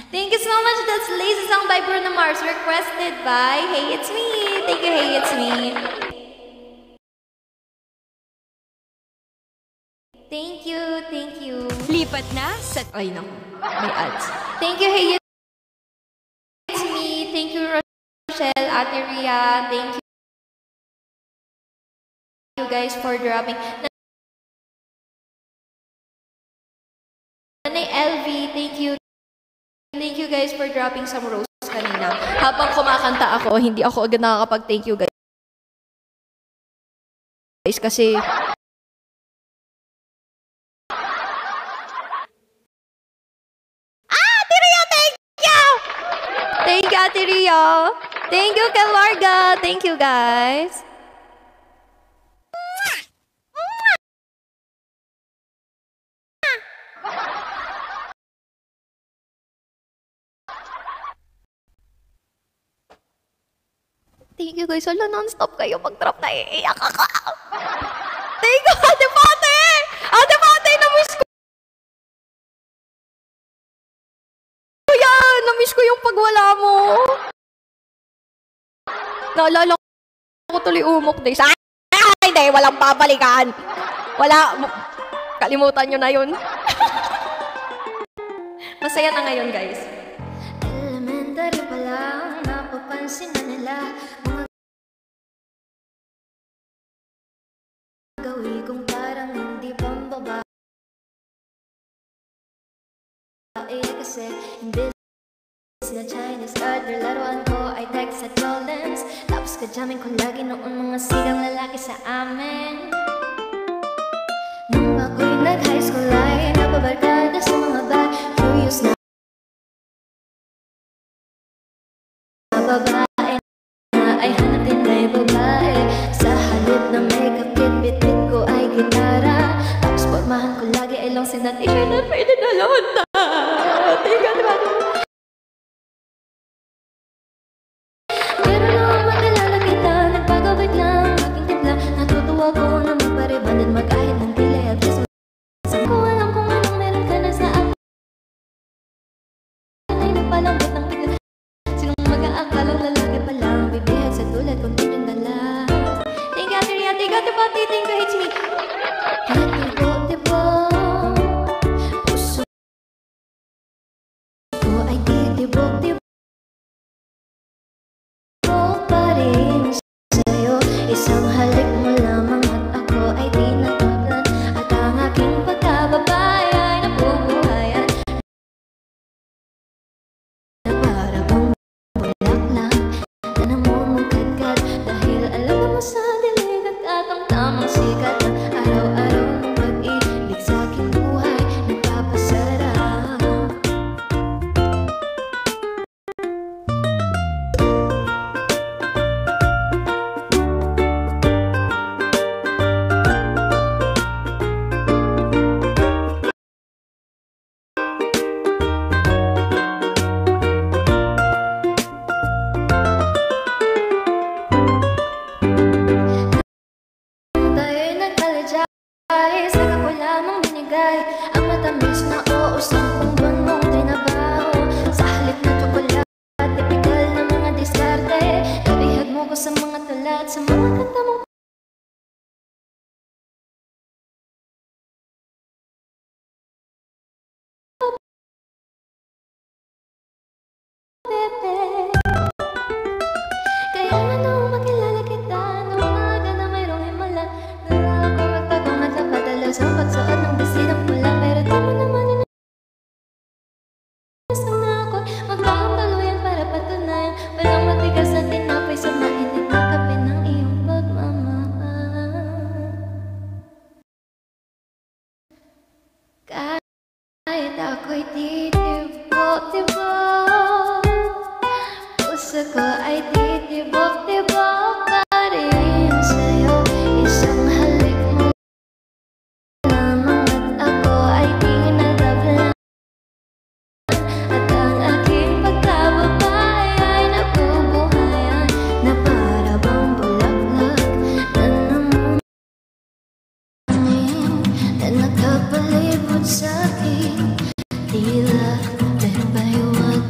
Thank you so much. That's Lazy Song by Bruno Mars, requested by Hey It's Me. Thank you, Hey It's Me. Thank you, thank you. Lipat na sa... Ay, naku. May ads. Thank you, Hey It's Me. Thank you, Rochelle, Ate Ria. Thank you guys for dropping. Nanay LV, thank you. Thank you guys for dropping some roses kanina. Habang kumakanta ako, hindi ako agad nakakapag-thank you guys. Kasi... Thank you, Ate Ria. Thank you, Kelarga. Thank you, guys. Thank you, guys. Wala, non-stop kayo mag-drop na iiyak ako. Thank you, Ate Pate! Ate Pate, na-miss ko! Na-miss ko yung pagwala mo. Naalala ko tuloy umok days. Ay, hindi, walang babalikan. Wala, kalimutan nyo na yun. Masaya na ngayon, guys. Elementary pa lang, napapansin na nila mga gawin kong parang hindi pambaba. Kasi hindi sila Chinese garter, laruan ko ay text at Jolens. Tapos kajamin ko lagi noon mga sigang lalaki sa amin. Nung ako'y nag-high school ay napabarkada sa mga bar. Curious na babae na ay hanap din ay babae. Sa halip na makeup kit, bit-bit ko ay gitara. Tapos pormahan ko lagi ay long sleeve na t-shirt na pwede na lahat na. Tingnan diba? Pero nung makilala kita, nagpagawit lang aking timpla. Natutuwa ko na magparibandan mag-ahit ng pilay at kiss. Saan ko alam kung anong meron ka na sa akin ay nagpalambot ng bigla. Sinong mag-aakalang lalaki pa lang bibihag sa tulad kung din yung dala. Thank you, Ate Ria. Thank you, Ate Pati. Thank you, It's Me. Titibo-tibo puso ko ay titibog-tibo pa rin sa'yo. Isang halik mo lamang at ako ay di natablan. At ang aking pagkababae ay nabubuhayan na para bang bulaklak na namumugad-gad. Dahil alam mo sa dilig at atang tamang sikat na araw-araw ng pag-ibig sa aking buhay nagpapasarap. Tayo'y nag-apologize, saka ko lamang binigay ang matamis na oo sa kong banong trinabaho. Sa halip na tsokolate, tipikal na mga diskarte. Ibihag mo ko sa mga tula at sa mga kanta mong bebe. Kaya nga nung makilala kita, nung umaga na mayroong himala, nalala ko magtagong at napadala sa pagsuot ng bisidang pula. Pero di mo naman inasang na ako magkakataluyan para patunayan walang matigas na tinapay sa mainit na kape ng iyong pagmamahal. Kahit ako'y titibok-tibok, puso ko ay titibok-tibok pa rin sa'yo. Isang halik mo lamang at ako ay di natablan. At ang aking pagkababae ay nabubuhayan na para bang bulaklak na namumungin na nakapalibot sa'kin. Tila may bayuwag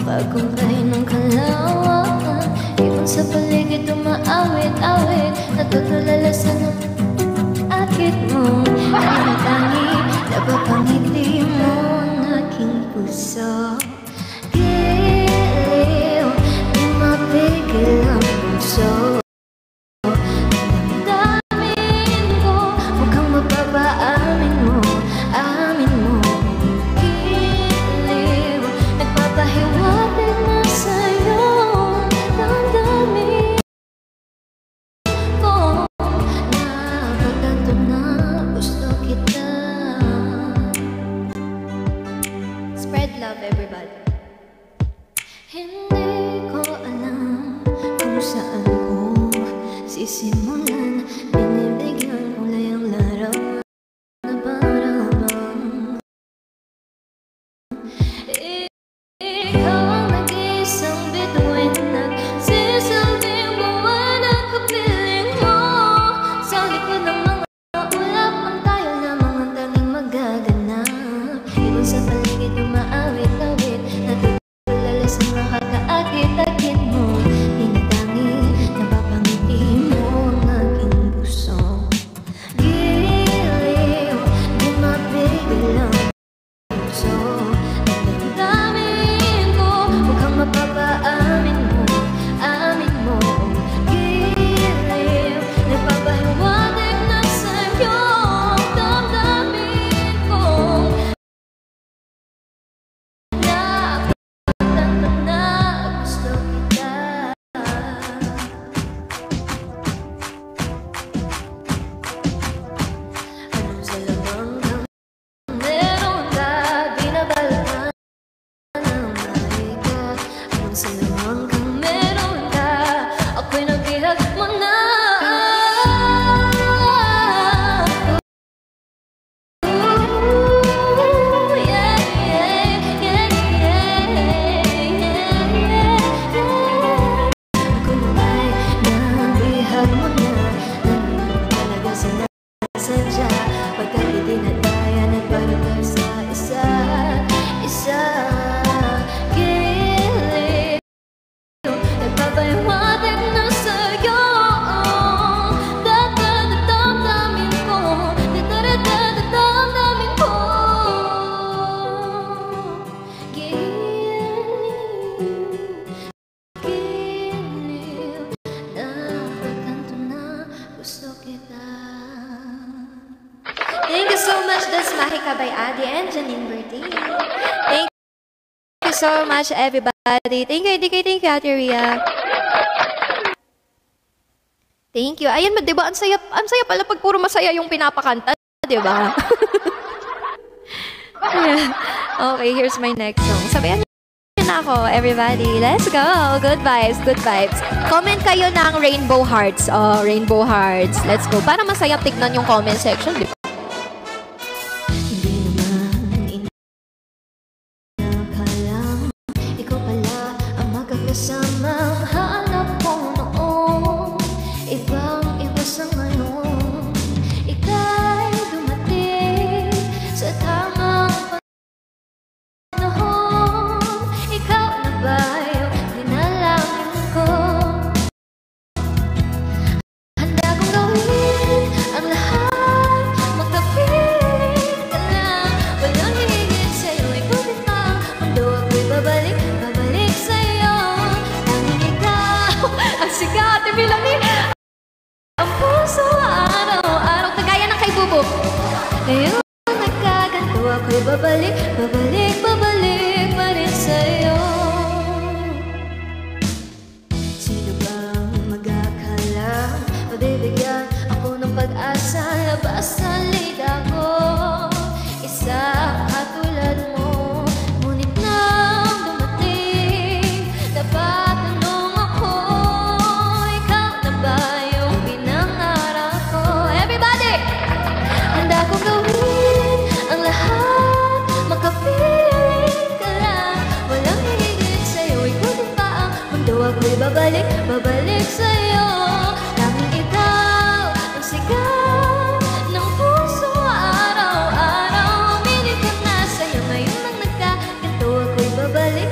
pagkumpay ng kalawakan. Ibon sa paligid umaawit-awit, natutulala sa akit mo. Ang tangi, napapangiti mo ang aking puso. Giliw, di mapigil ang puso. Damdamin ko, mukhang mapapaamin mo, amin mo. Giliw, nagpapahiwatig na sa'yo. Damdamin ko, napagtanto na gusto kita. Spread love, everybody. Hindi ko alam kung saan ko sisimulan. Binibigyan kulay ang larawan na paramang ikaw ang nag-isang bituin, nagsisilbing buwan ang kapiling mo. Sa likod ng mga ulap, ang tayo lamang ang tanging magaganap. Ibon sa paligid umaawit-awit, natutulala sa makakaakit-akit mo. Tinatangi, napapangiti mo ang aking puso. Giliw, di mapigil ang puso. Damdamin ko, mukhang mapapaamin mo, amin mo. Giliw, nagpapahiwatig na sa'yo. Damdamin ko, napagtanto na gusto kita. Anong salamang kang meron ka, binabalatan ng mahika. Anong salamang kang meron ka, ako'y nabihag mo na. Ooh, yeah, yeah, yeah, yeah, yeah. Kung ay nabihag mo na, nandito ka talaga sinasadya. Pagkat itinadayan at balutan sa isa. Giliw, nagpapahiwatig na sa'yo. Dadadadamdamin ko, dadadadamdamin ko. Giliw, napagtanto na gusto kita. Thank you so much. That's Mahika by Adi and Janine Bertin. Thank you so much, everybody. Thank you, DK. Thank you, Ate Ria. Thank you. Ayan, di ba? Ang saya pala pag puro masaya yung pinapakanta, di ba? Yeah. Okay, here's my next song. Sabayan niyo na ako, everybody. Let's go. Good vibes, good vibes. Comment kayo ng Rainbow Hearts. Oh, Rainbow Hearts. Let's go. Para masaya tignan yung comment section, di ba? Hindi naman inakalang ikaw pala ang magkakasamang hanap ko noon. Ibang-iba sa ngayon, ika'y dumating sa tamang panahon. Ikaw na ba yung dinalangin ko? Handa kong gawin ang lahat, magkapiling ka lang. Walang hihigit sa'yo, ikaw din pa. Mundo ako'y babalik sa'yo. Tanging ikaw ang sikat, ibilangin ang puso araw-araw. Kagaya ng kay Bubo. Ngayon nagkaganto, ako'y babalik pa rin sa'yo. Sino bang mag-akala mabibigyan ako ng pag-asa? Labas sa liga ko, isa katulad mo. Ngunit nang dumating, napatanong ako, ikaw na ba yung pinangarap ko? Everybody! Handa kong gawin ang lahat, makapiling ka lang. Walang hihigit sa'yo, ikaw din pa ang mundo. Ako'y babalik sa'yo. Tanging ikaw ang sigaw ng puso araw-araw. Minit ko na sa'yo, ngayon nang nagkaganto, ako'y babalik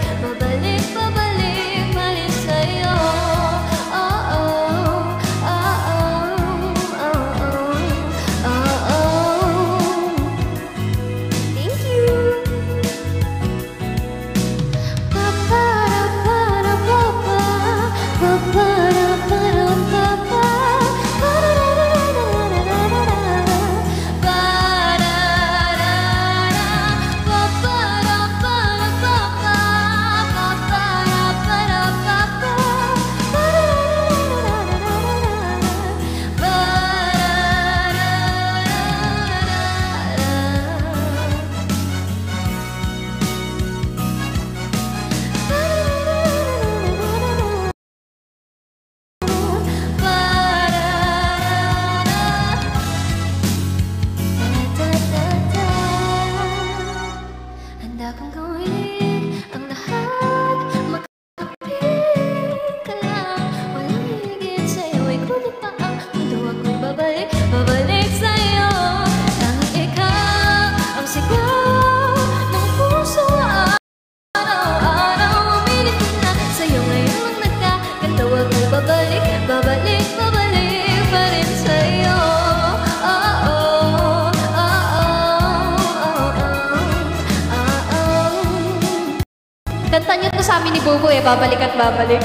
Kanta niyo to sa amin ni Bubu eh, babalik at babalik.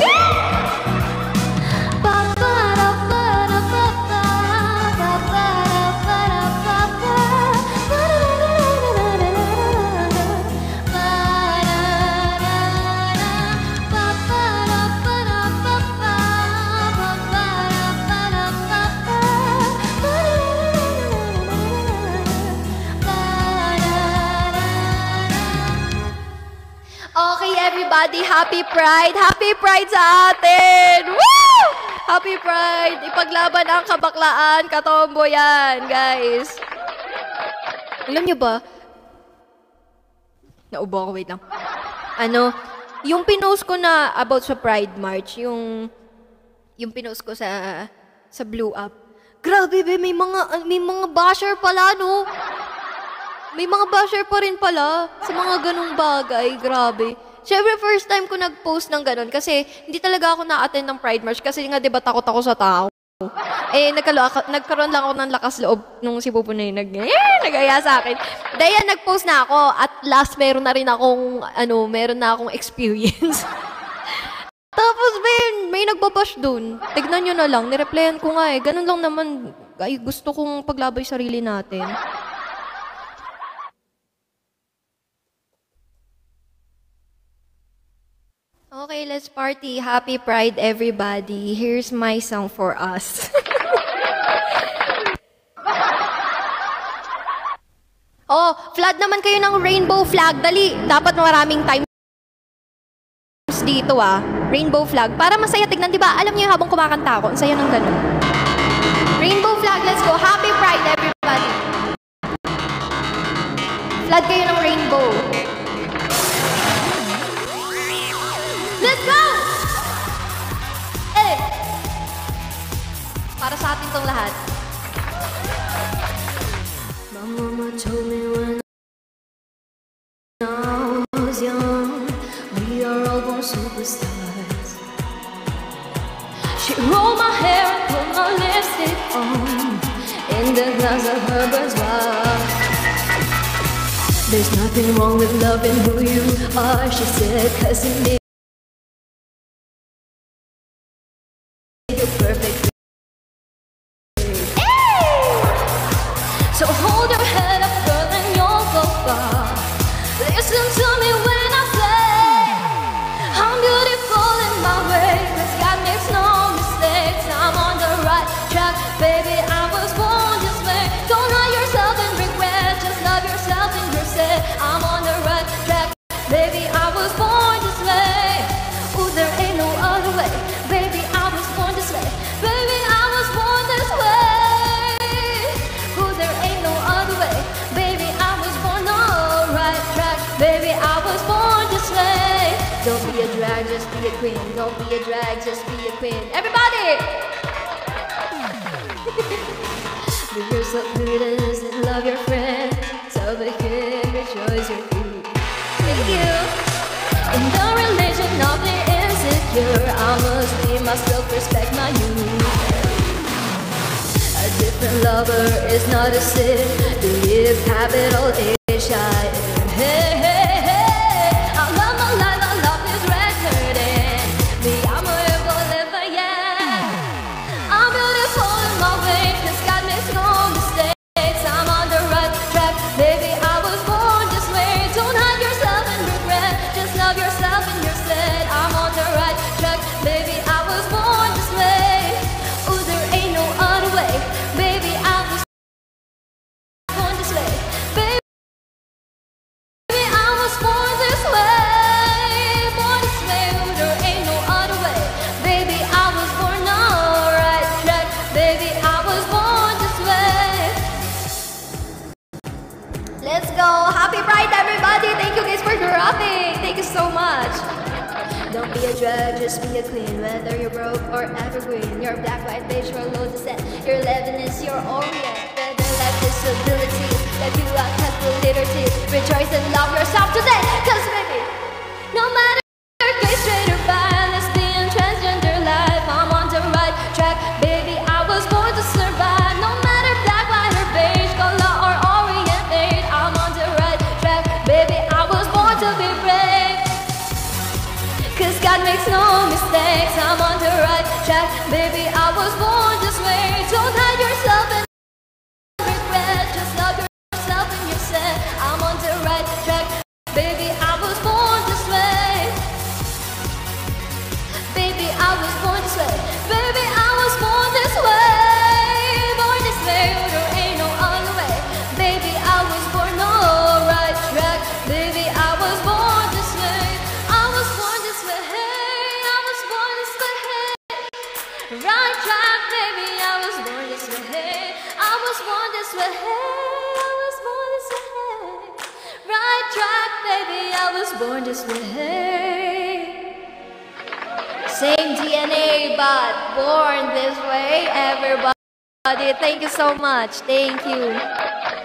Okay, everybody, happy Pride! Happy Pride sa atin! Woo! Happy Pride! Ipaglaban ang kabaklaan, katomboyan, guys. Alam niyo ba? Naubo ako, wait lang. Yung pinost ko na about sa Pride March, yung pinost ko sa Blue Up. Grabe, be, may mga basher pala, no? May mga basher pa rin pala sa mga ganung bagay. Grabe. Siyempre, first time ko nag-post ng ganun kasi hindi talaga ako na-attend ng Pride March kasi nga, diba, takot ako sa tao. Eh, nagkaroon lang ako ng lakas loob nung si Pupo na yun nag-aya sa akin. Dahil nag-post na ako at last meron na akong experience. Tapos, Ben, may nagbabash dun. Tignan nyo na lang, nireplyan ko nga eh. Ganun lang naman, ay, gusto kong paglabay sarili natin. Okay, let's party. Happy Pride, everybody. Here's my song for us. Oh, flag naman kayo ng rainbow flag. Dali, dapat maraming times dito Rainbow flag. Para masaya tignan, di ba? Alam niyo habang kumakanta ako, ang saya ng ganun. Rainbow flag, let's go. Happy Pride, everybody. Flag kayo ng rainbow. Let's go! Eh! Para sa atin tong lahat. My mama told me when I was young, we are all born superstars. She rolled my hair and put my lipstick on in the glass of her boudoir. There's nothing wrong with loving who you are, she said, 'cause it made perfect. Hey! So hold your head up, girl, and you'll go far. Listen to me when I say I'm beautiful in my way, 'cause God makes no mistakes. I'm on the right track, baby, I was born this way. Don't hide yourself in regret, just love yourself and yourself. I'm on the right track, baby, I was born this way. Ooh, there ain't no other way, baby, I was born this way. Baby, I was born this way. Ooh, there ain't no other way, baby, I was born the right track. Baby, I was born this way. Don't be a drag, just be a queen. Don't be a drag, just be a queen. Everybody! Do yourself goodness and love your friend. Tell the kid, rejoice your food. Thank you. In the religion of the insecure, I must be myself, respect my youth. A different lover is not a sin. To live capital H-I-M. Hey, hey, hey. I love my life, I love this record. And me, I'm a rebel liver, yeah. I'm beautiful in my way, 'cause God makes no mistakes. I'm on the right track, baby, I was born this way. Don't hide yourself in regret, just love yourself and yourself. I'm on the right track, baby, I was born this way. Ooh, there ain't no other way, baby, I was born this way. Baby, I was born this way. Born this way, ooh, there ain't no other way. Baby, I was born the right track, baby, I was born this way. Let's go! Happy Pride, everybody! Thank you guys for dropping! Thank you so much! Don't be a drag, just be a queen. Whether you're broke or evergreen, you're black, white, beige, or low descent, your Lebanese, your Orient. Whether life disabilities, that you are kept with liberty. Rejoice and love yourself today, 'cause baby, no matter gay, straight or bi, lesbian, transgender life, I'm on the right track, baby, I was born to survive. No matter black, white, or beige, color or Orient, I'm on the right track, baby, I was born to be brave. God makes no mistakes, I'm on the right track. Baby, I was born this way. Don't hide yourself and regret. Just love yourself and you said I'm on the right track. Baby, I was born this way. Baby, I was born this way. Baby, I was born this way. Born this way, there ain't no other way. Baby, I was born no right track. Baby, I was born this way. I was born this way. I was born this way. Right track, baby, I was born this way. I was born this way. I was born this way. Right track, baby, I was born this way. Same DNA, but born this way, everybody. Thank you so much. Thank you.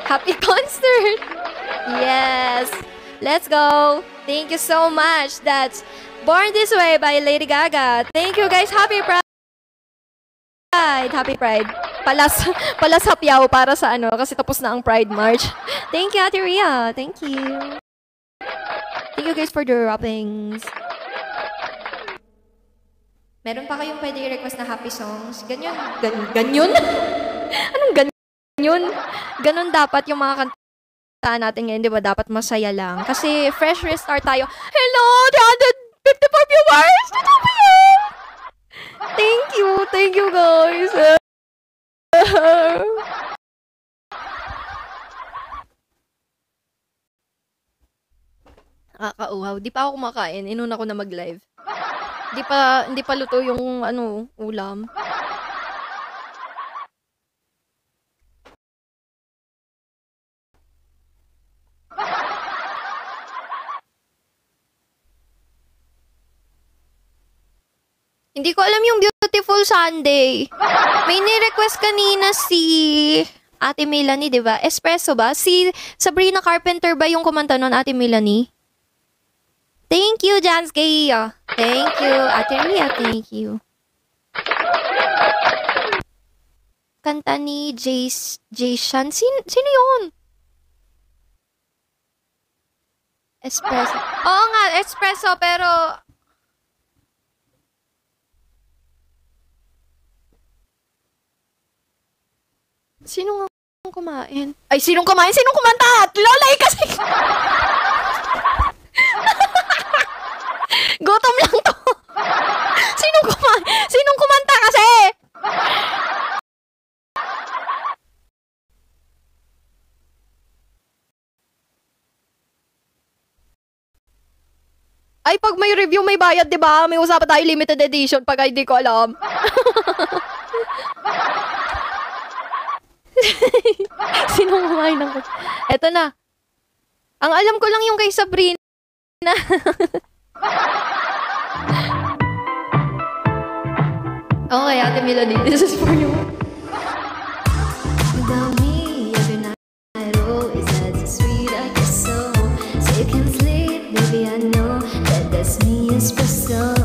Happy concert. Yes. Let's go. Thank you so much. That's Born This Way by Lady Gaga. Thank you, guys. Happy Pride. Happy Pride. Palas hapyaw para sa ano, kasi tapos na ang Pride March. Thank you, Ate Rhea. Thank you. Thank you, guys, for the wrappings. Meron pa kayong pwede i-request na happy songs? Ganyan? Ganyan? Anong ganyan? Ganon dapat yung mga kanta natin ngayon, di ba? Dapat masaya lang. Kasi fresh restart tayo. Hello! 354 viewers! Thank you! Thank you, guys! Kakauhaw. Di pa ako kumakain. Inuna ko na mag-live. Hindi pa luto yung ano, ulam. Hindi ko alam yung Beautiful Sunday. May ni-request kanina si Ate Melanie, di ba? Espresso ba? Si Sabrina Carpenter ba yung kumanta nun, Ate Melanie? Thank you, Jansky. Thank you, Ate Ria. Thank you. Kanta ni Jason. Sino yun? Espresso. Oo nga, espresso, pero... Sino nga kumain? Ay, sinong kumain? Sinong kumanta? Lolay kasi! Gutom lang to. Sinong kumanta kasi? Ay, pag may review, may bayad, di ba? May usapan tayo limited edition pag hindi ko alam. Sinong kumain ng... Eto na. Ang alam ko lang yung kay Sabrina. Okay, Ate Melanie, this is for you. Without me, every night always that's sweet, I guess so. So you can sleep, baby, I know that that's me espresso.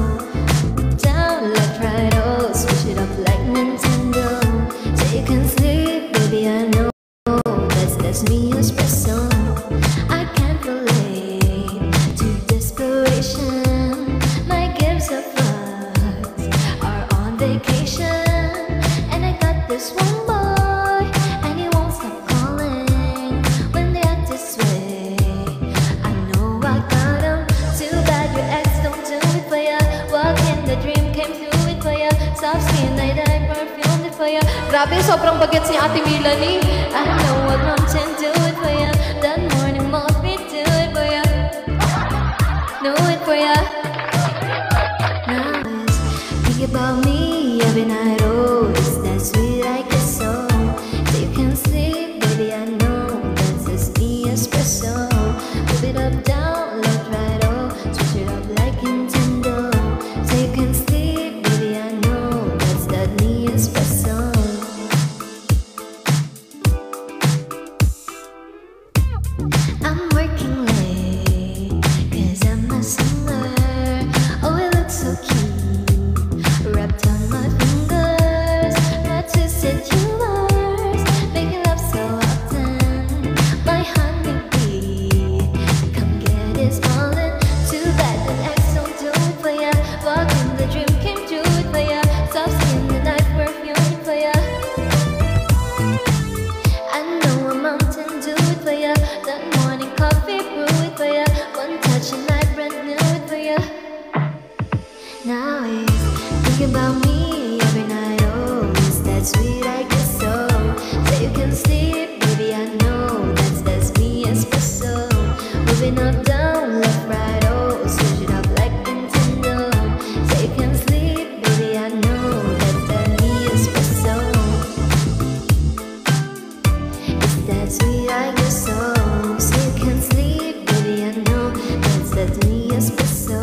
Down like Prado, switch it up like Nintendo. So you can sleep, baby, I know that's me espresso. I can't relate to desperation. My gifts of love are on vacation, and I got this one boy, and he won't stop calling when they act this way. I know I got him. Too bad your ex don't do it for ya. Walk in the dream came through it for ya. Soft skin, I perfumed it for ya. Grabe, sobrang bagets ni Ate Melanie. I know what mountain do it for ya. That morning must be do it for ya. Do it for ya. Now it's think about me every night. Oh, is that sweet I guess so. So you can sleep, baby, I know that's just me espresso. Move it up, down, left, right, oh, switch it up like Nintendo. So you can sleep, baby, I know that's that me espresso. I'm working late, 'cause I'm a singer. Oh, it looks so cute, wrapped on my finger. about me every night. Oh, is that sweet? I guess so. Say you can sleep, baby, I know that's me, espresso. Moving up, down, left, right, oh, switch it up like Nintendo. Say you can sleep, baby, I know that's me, espresso. Is that sweet? I guess so. Say you can sleep, baby, I know that's me, espresso.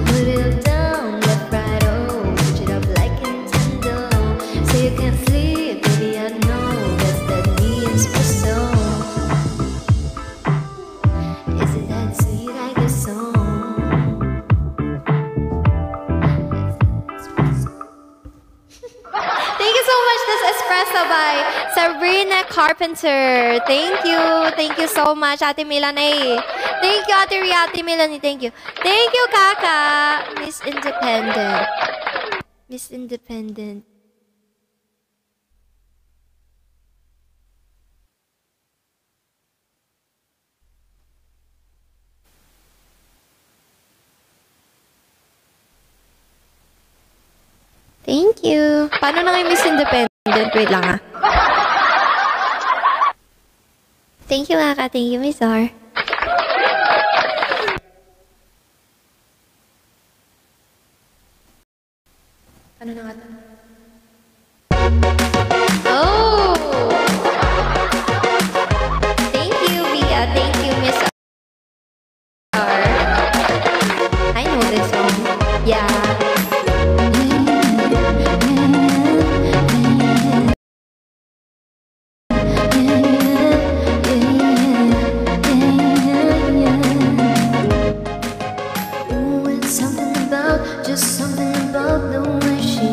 Move it up, down, left, right, oh, switch it up like Nintendo. Say you can sleep, baby, I know that's me, espresso. Is it that sweet? I guess so. Thank you so much. This espresso by Sabrina Carpenter. Thank you so much, Ate Melanie. Thank you, Ate Ria, Ate Melanie. Thank you, Kaka. Miss Independent. Miss Independent. Thank you. Paano na kayo Miss Independent? Wait lang ah. Thank you, Kaka. Thank you, Miss R. Ano na nga to? Oh! Thank you, Bia. Thank you, Miss R. I know this song. Yeah. Just something about the way she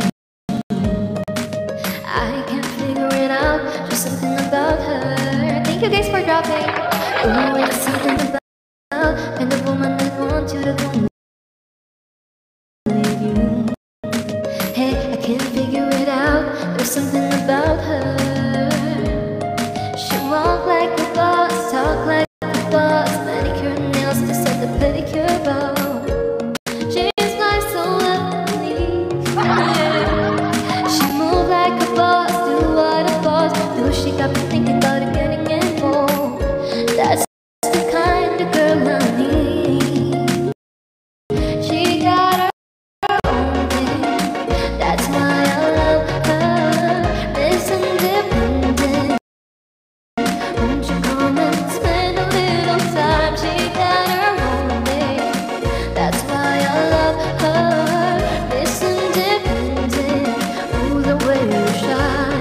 I can't figure it out. Just something about her. Thank you guys for dropping. Oh, it's something about kind of woman that wants you to go leave you. Hey, I can't figure it out. There's something about her. She walk like a boss, talk like a boss, manicure nails to set the pedicure bow. She got me thinking about it, getting involved. That's the kind of girl I need. She got her own thing. That's why I love her. Miss Independent. Won't you come and spend a little time? She got her own thing. That's why I love her. Miss Independent. Ooh, the way you shine.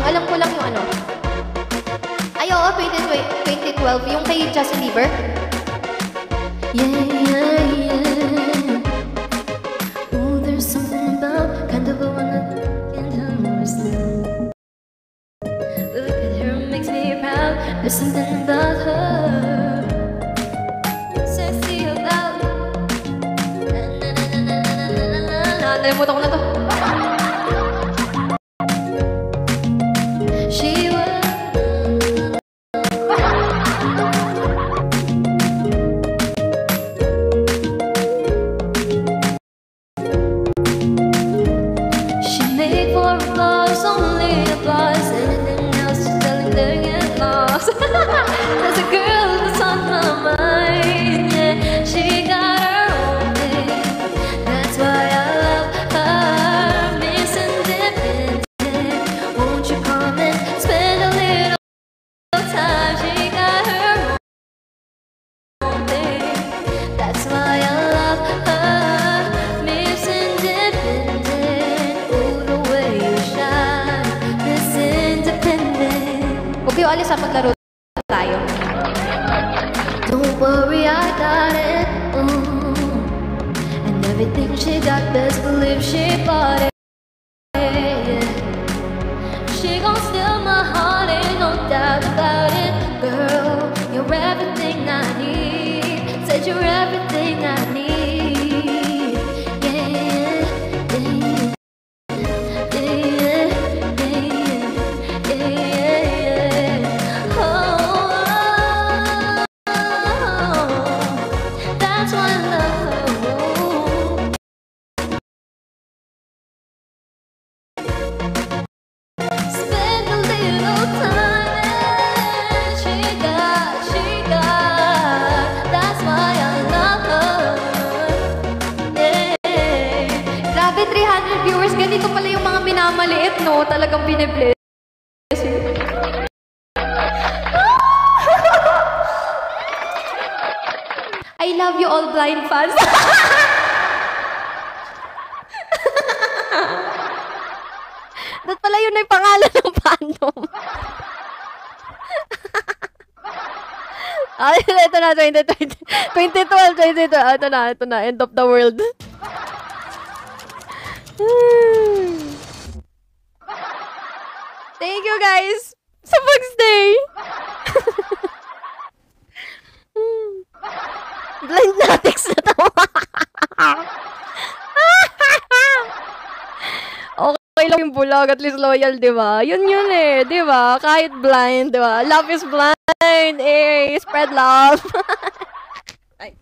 Alam ko lang yung ano. Ay, oo, 2012. Yung kay Justin Bieber. Yeah. Oh, there's something about kind of a one that can understand. Look at her, makes me proud. There's something about her. Sexy about. Nalimutan ko na to. She made for applause, only applause. Anything else is telling they get lost. There's a girl that's on my mind. Yeah, she got her own thing. That's why I love her. Miss Independent. Won't you come and spend a little time? She got her own thing. That's why I love her. Miss Independent. Oh, the way you shine. Miss Independent. Huwag kayo alis ha, maglaro tayo. Don't worry, I got it. And everything she got, best believe she bought it. Yeah. She gon' steal my heart, ain't no doubt about it. Girl, you're everything I need. Said you're everything I need. Yeah, yeah, yeah, yeah, yeah. Oh, that's why I love her. dito pala yung mga minamaliit, no? Talagang binibless. I love you all blind fans. Dat pala yun ay pangalan ng fandom. Ay, ito na, 2012. Ito na, end of the world. Thank you guys sa pag-stay. Blind natics na tawa. Okay lang yung bulag, at least loyal, di ba? Yun eh, di ba? Kahit blind, di ba? Love is blind, eh, spread love. Ay.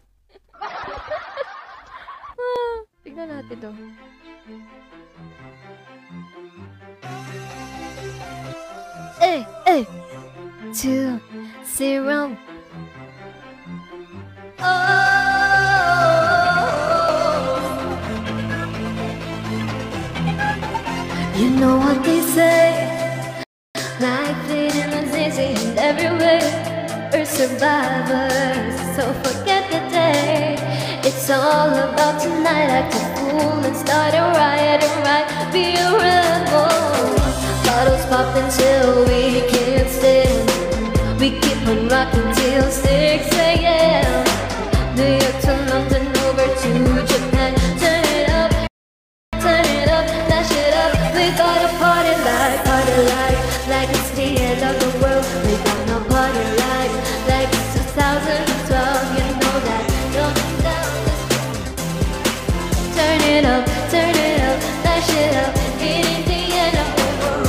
Tignan natin to. 2-0. You know what they say, life fleeting is easy and everywhere we're survivors, so forget the day. It's all about tonight, act a fool and start a riot, be a rebel. Bottles pop until we can't stand, we keep on rocking till 6 a.m. New York to London, over to Japan. Turn it up, dash it up. We gotta party like it's the end of the world. We gonna party like it's 2012. You know that. Turn it up, dash it up. It ain't the end of the world.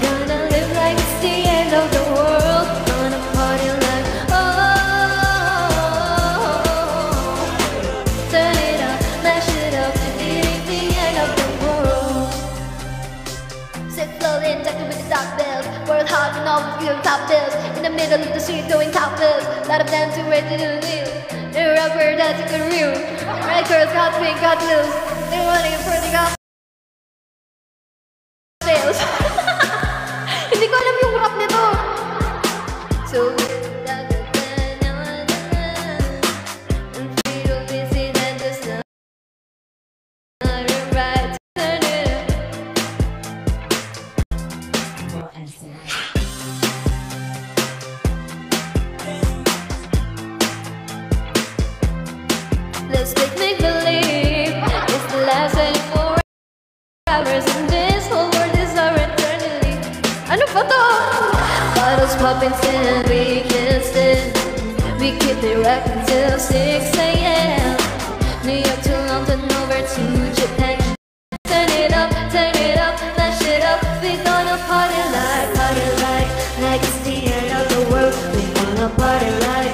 Gonna live like it's the end of the world. Gonna party like turn it up, dash it up. It ain't the end of the world. Sit floating, jacket with the top bills. World hard and all with your top bills. In the middle of the street doing top bills. Lot of them too ready to live. They're rapper, that's a good real. Right girls got pink, got loose. They're running for the got sales. Hindi ko alam yung rap nito. So let's make believe it's the last 24 hours and this whole world is our eternity. Ano pa to? Bottles popping till we can't stand. We keep it rocking till 6 a.m. New York to London, over to Japan. Turn it up, mash it up. We gonna party like it's the end of the world. We gonna party like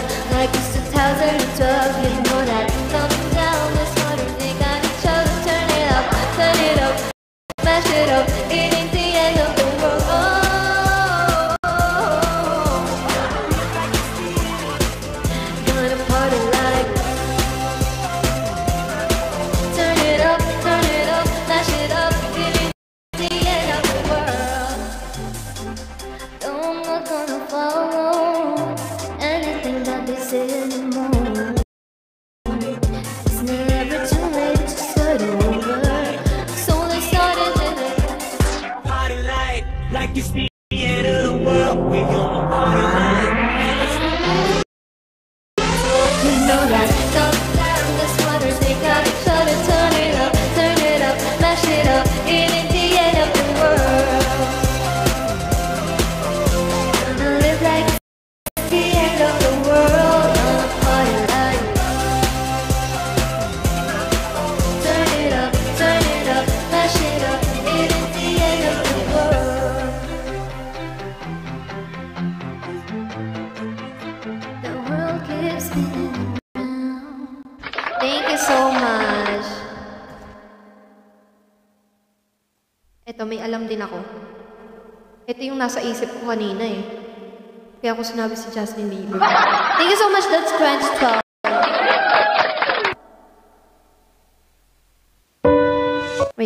it's 2012. You know that. Coming down this water, they got each other. Turn it up, mash it up. It ain't the end of the world. Gonna party like. Turn it up, mash it up. It ain't the end of the world. No, I'm not gonna follow anything that they say anymore. It's never too late to start over. So let's start it today. Party like it's the end of the world. We gonna party like. You know that. Come down this water, they got each other. Turn it up, mash it up. It ain't the end of the world. Gonna live like it's the end of the world. Gonna party like. Turn it up, mash it up. It ain't the end of the world. The world keeps spinning around. Thank you so much. Ito, may alam din ako. Ito yung nasa isip ko kanina eh. Kaya ako sinabi si Justin Bieber. Thank you so much, that's Crunch 12.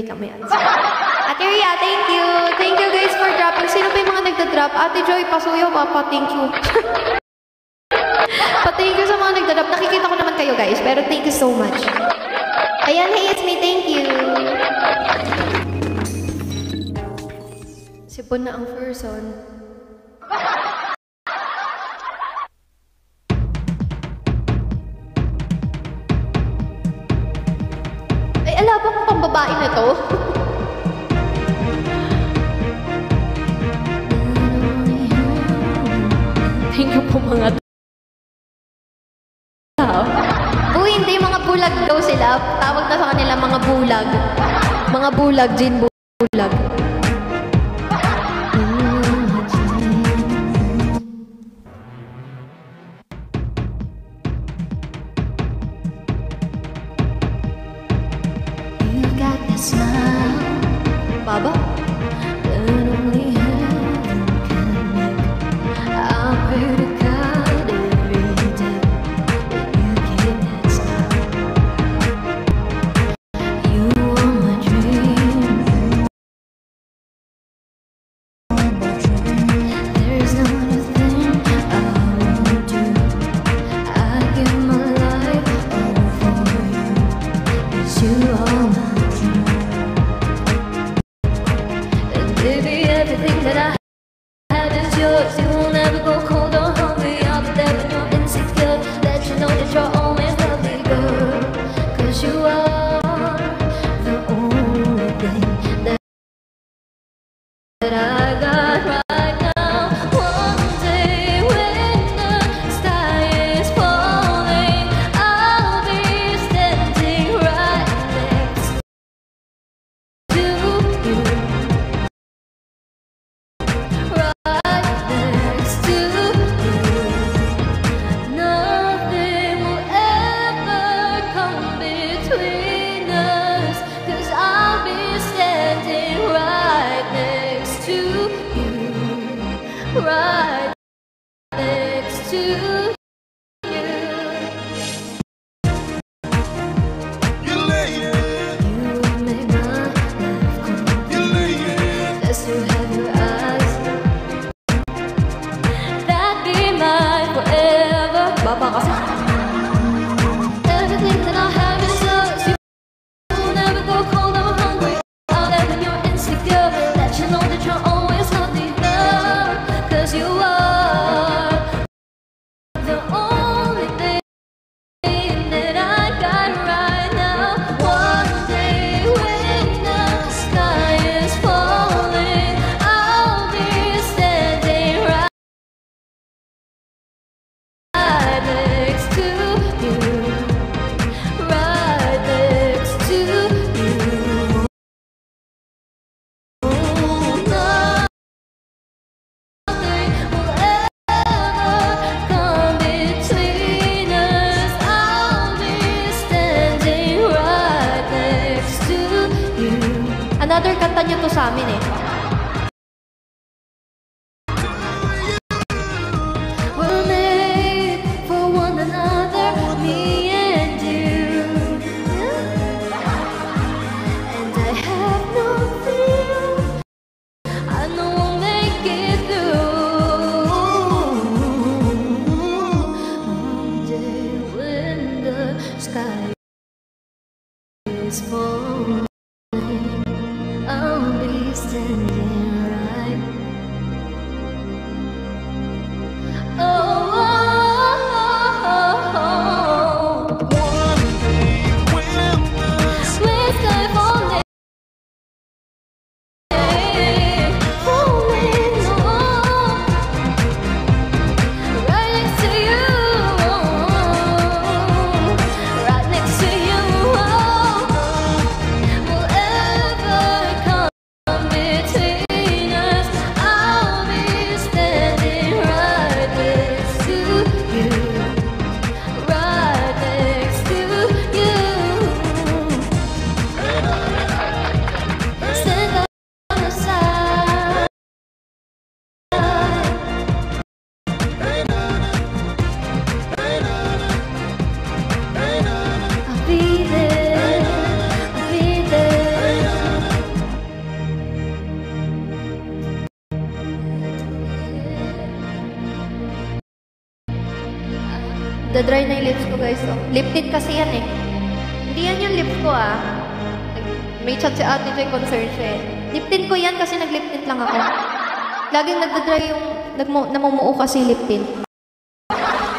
Wait lang, may answer. Ate Ria, thank you. Thank you guys for dropping. Sino pa yung mga nagda-drop? Ate Joy, pasuyo, papa, thank you. Pa-thank you sa mga nagda-drop. Nakikita ko naman kayo guys, pero thank you so much. Ayan, hey, it's me, thank you. Sipon na ang person. Ay, ala ba kung pambabae na to? Thank you po mga tao. Uy, hindi, mga bulag daw sila. Tawag na sa kanila mga bulag. Mga bulag, Jin bulag. You got that smile, Baba. That only heaven can make. I pray to God every day that you keep that smile. You are my dream. There's not a thing I won't do. I give my life all for you. 'Cause you are my dream. And baby, everything that I have is yours. You won't ever go cold or hungry. I'll be there when you're insecure. Let you know that you're always lovely, girl. 'Cause you are the only thing that I got right now. One day when the sky is falling, I'll be standing right next to you. Right next to you. Nothing will ever come between us, 'cause I'll be standing right next to you. Right next to you. You make my life complete. Just to have your eyes. That be mine forever. Baba kasi. Everything that I have is yours. You will never go cold or hungry. I'll let when you're insecure. Let you know that you're always lovely, love. 'Cause you are the only thing that I got right now. One day when the sky is falling, I'll be standing right next to you. Right next to you. Nothing will ever come between us. I'll be standing right next to you. Another kanta niyo to sa amin eh. We're made for one another, me and you. And I have no fear. I know we'll make it through. One day when the sky is falling, I'll be standing right. Oh, oh, oh, oh. When sky falling, falling, oh, right next to you, right next to you, oh. Nagda-dry na yung lips ko, guys. Oh. Lip tint kasi yan eh. Hindi yan yung lips ko ah. May chat si ate siya, concern siya eh. Lip tint ko yan kasi nag-lip tint lang ako. Laging nagda-dry yung... namumuo kasi lip tint.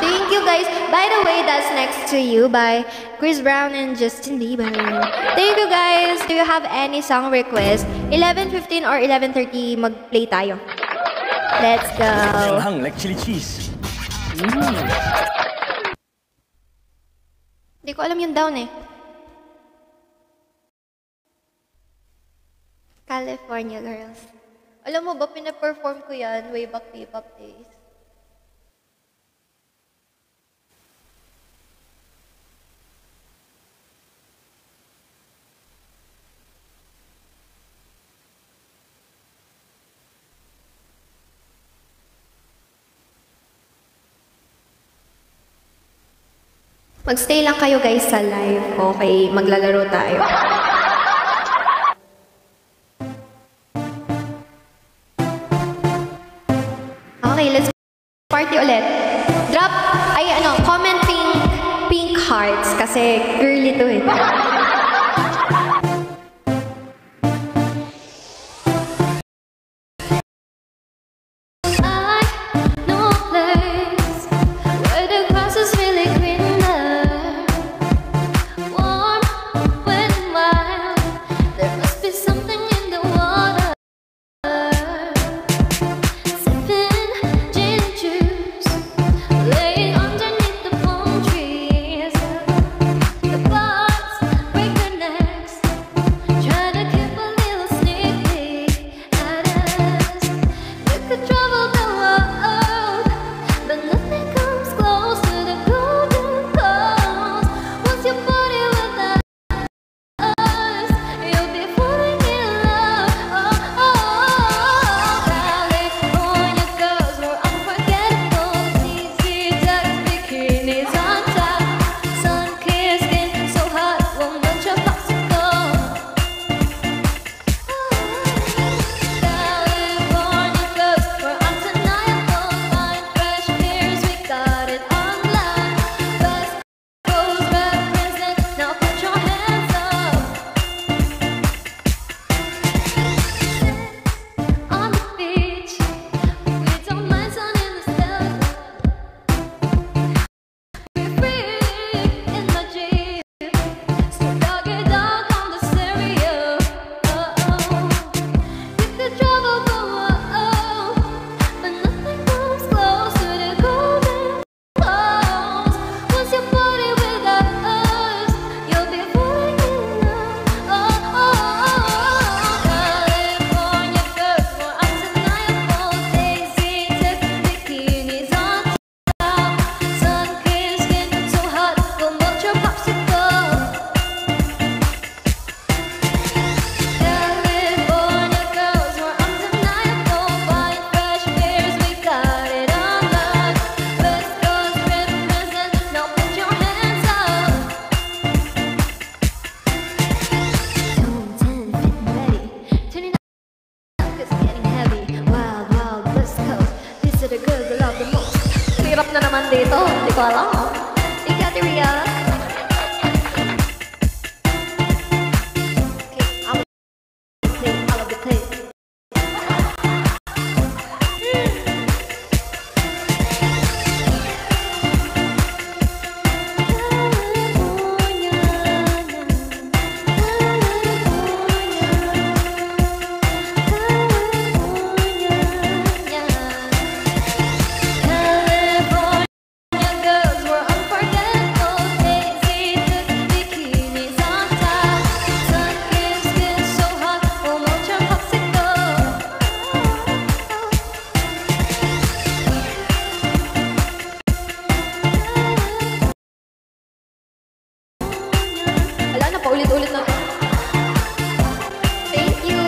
Thank you, guys. By the way, that's Next to You by Chris Brown and Justin Bieber. Thank you, guys. Do you have any song request? 11:15 or 11:30 mag-play tayo. Let's go. Hang like chili cheese. Hindi ko alam yung down eh. California Girls. Alam mo ba, pina-perform ko yan way back K-pop days. Magstay lang kayo guys sa live. Okay, maglalaro tayo. Okay, let's party ulit. Drop, comment pink hearts kasi girly to eh. Hirap na naman dito. Hindi ko alam. Thank you, Ate Rhea. Okay, I'll be playing. Paulit-ulit na to. Thank you.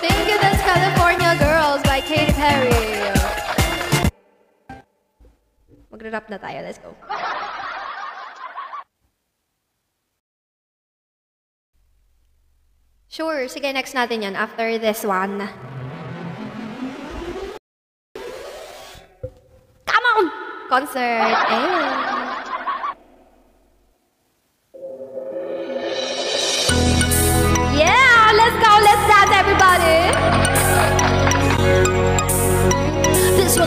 Thank you, that's California Girls by Katy Perry. Magre-rap na tayo. Let's go. Sure. Sige, next natin yan. After this one. Come on! Concert. Eh.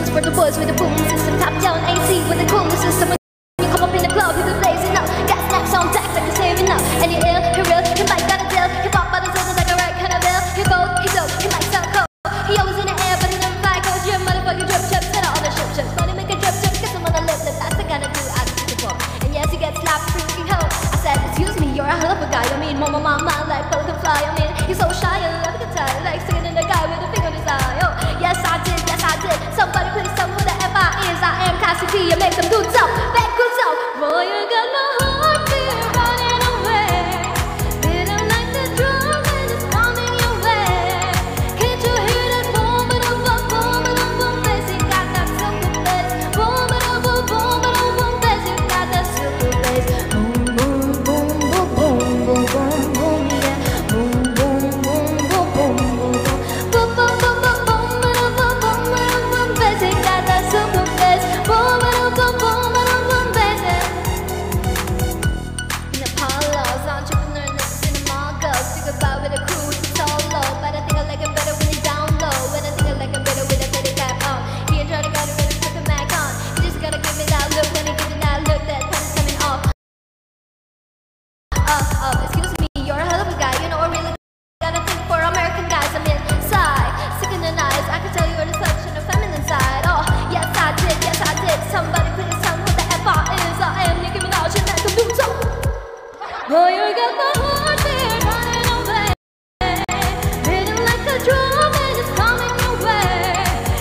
one's for the boys with the boom system. Top down AC with the cooler system. When you come up in the club, you'll be blazing up. Got snacks on deck like you're saving up. And you're ill, you're real, you might got a deal. Hip hop bottles over like a right kind of bill. You're gold, he's dope, he might sell coke. He always in the air, but he never fly. Coach, your motherfucking drip chips, and all the ship chips. Money make a drip chips, get some on the lip, that's the kind of do I do before. And yes, you get slapped, freaking hoe. I said, excuse me, you're a hell of a guy. I mean, mama, like pelican fly. I mean, you're so shy, I love the tie. Like singing in the guy with a finger on his eye. Oh, yes, I did. Somebody please tell me who the F.I. is. I am Cassie P. You make them do tough. Back goes out. Boy, you got my heartbeat running away. Feeling like the drum and it's coming your way. Can't you hear that boom, ba-dum, boom, boom, ba-dum, boom, bass? You got that silky bass. Boom, ba-dum, boom, boom, ba-dum, boom, bass. You got that silky bass. Boom, boom, boom, boom, boom, boom, boom, boom, yeah. Boom, boom, boom, boom, boom, boom, boom, boom, boom, boom, boom. Excuse me, you're a hell of a guy. You know, I really gotta think for American guys. I'm inside, sickening eyes. I can tell you are the touch on the feminine side. Oh, yes I did. Somebody please tell me who the F.I. is. I am Nicki Minaj and I can do so. Boy, you got my heartbeat running away. Feeling like a drum and it's coming your way.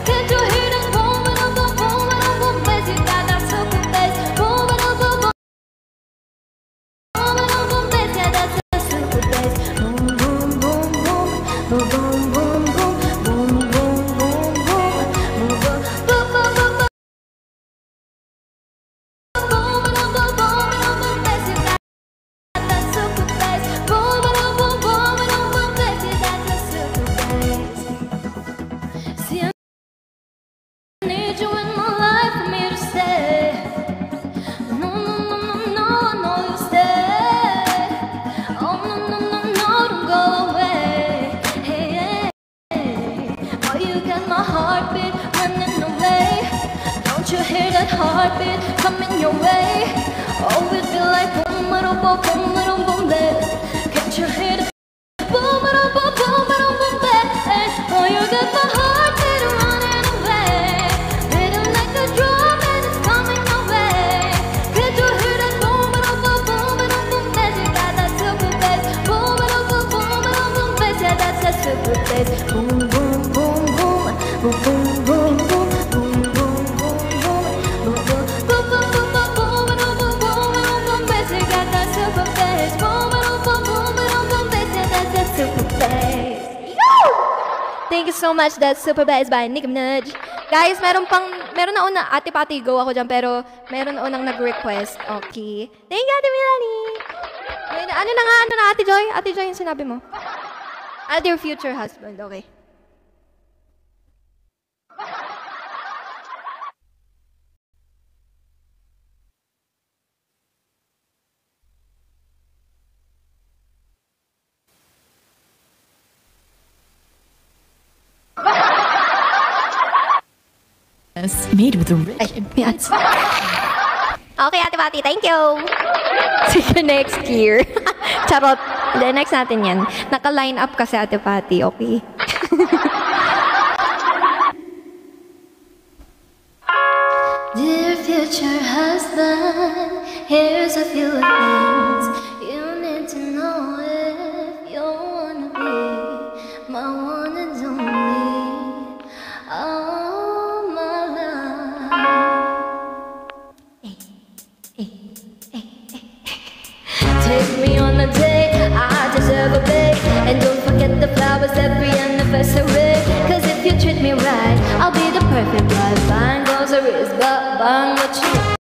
Can't you hear that boom, ba-dum, boom, boom, ba-dum, boom, bass? You got that silky bass. Boom, ba-dum, boom, boom. Heartbeat coming your way. Oh, it feel like boom, ba-dum, boom, boom, ba-dum, boom, bass. Can't you hear the boom, ba-dum, boom, boom, ba-dum, boom, bass? Oh, you got my heartbeat running away. Beating like a drum and it's coming your way. Can't you hear that boom, ba-dum, boom, boom, ba-dum, boom, bass? You got that silky bass. Boom, ba-dum, boom, boom, ba-dum, boom, bass. Yeah, that's that silky bass. Boom, boom, boom, boom, boom, boom, boom, boom. Thank you so much. That's Super Bass by Nicki Minaj. Guys, meron na una, Ate Pati, go ako dyan, pero meron na unang nag-request. Okay. Thank you, Ate Melanie. Ano na, Ate Joy? Ate Joy, yung sinabi mo. At your future husband, okay. Made with a rich Yes. Okay, Ate Pati, thank you. See you next year. Charot. The next natin yan. Naka-line up kasi Ate Pati, okay? Dear future husband, here's a few things you need to know if you wanna be my one and only. Oh, my love. Take me on a date, I deserve a bake. And don't forget the flowers every anniversary. Cause if you treat me right, I'll be the perfect bride. Buying groceries, but buying what you want.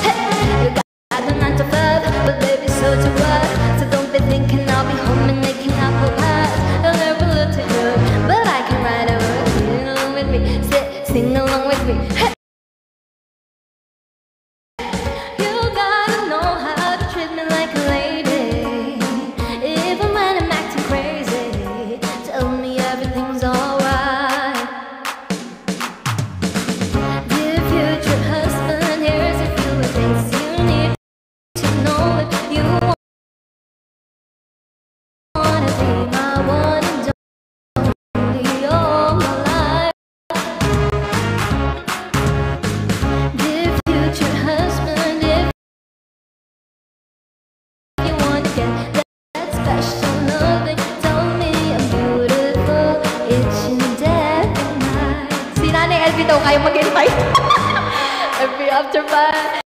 Hey, you got the 9 to 5, but baby, so do I. So don't be thinking I'll be home and making apple pies. I'll never look too good, but I can ride a word. Sing along with me, sing along with me. Hey. survive.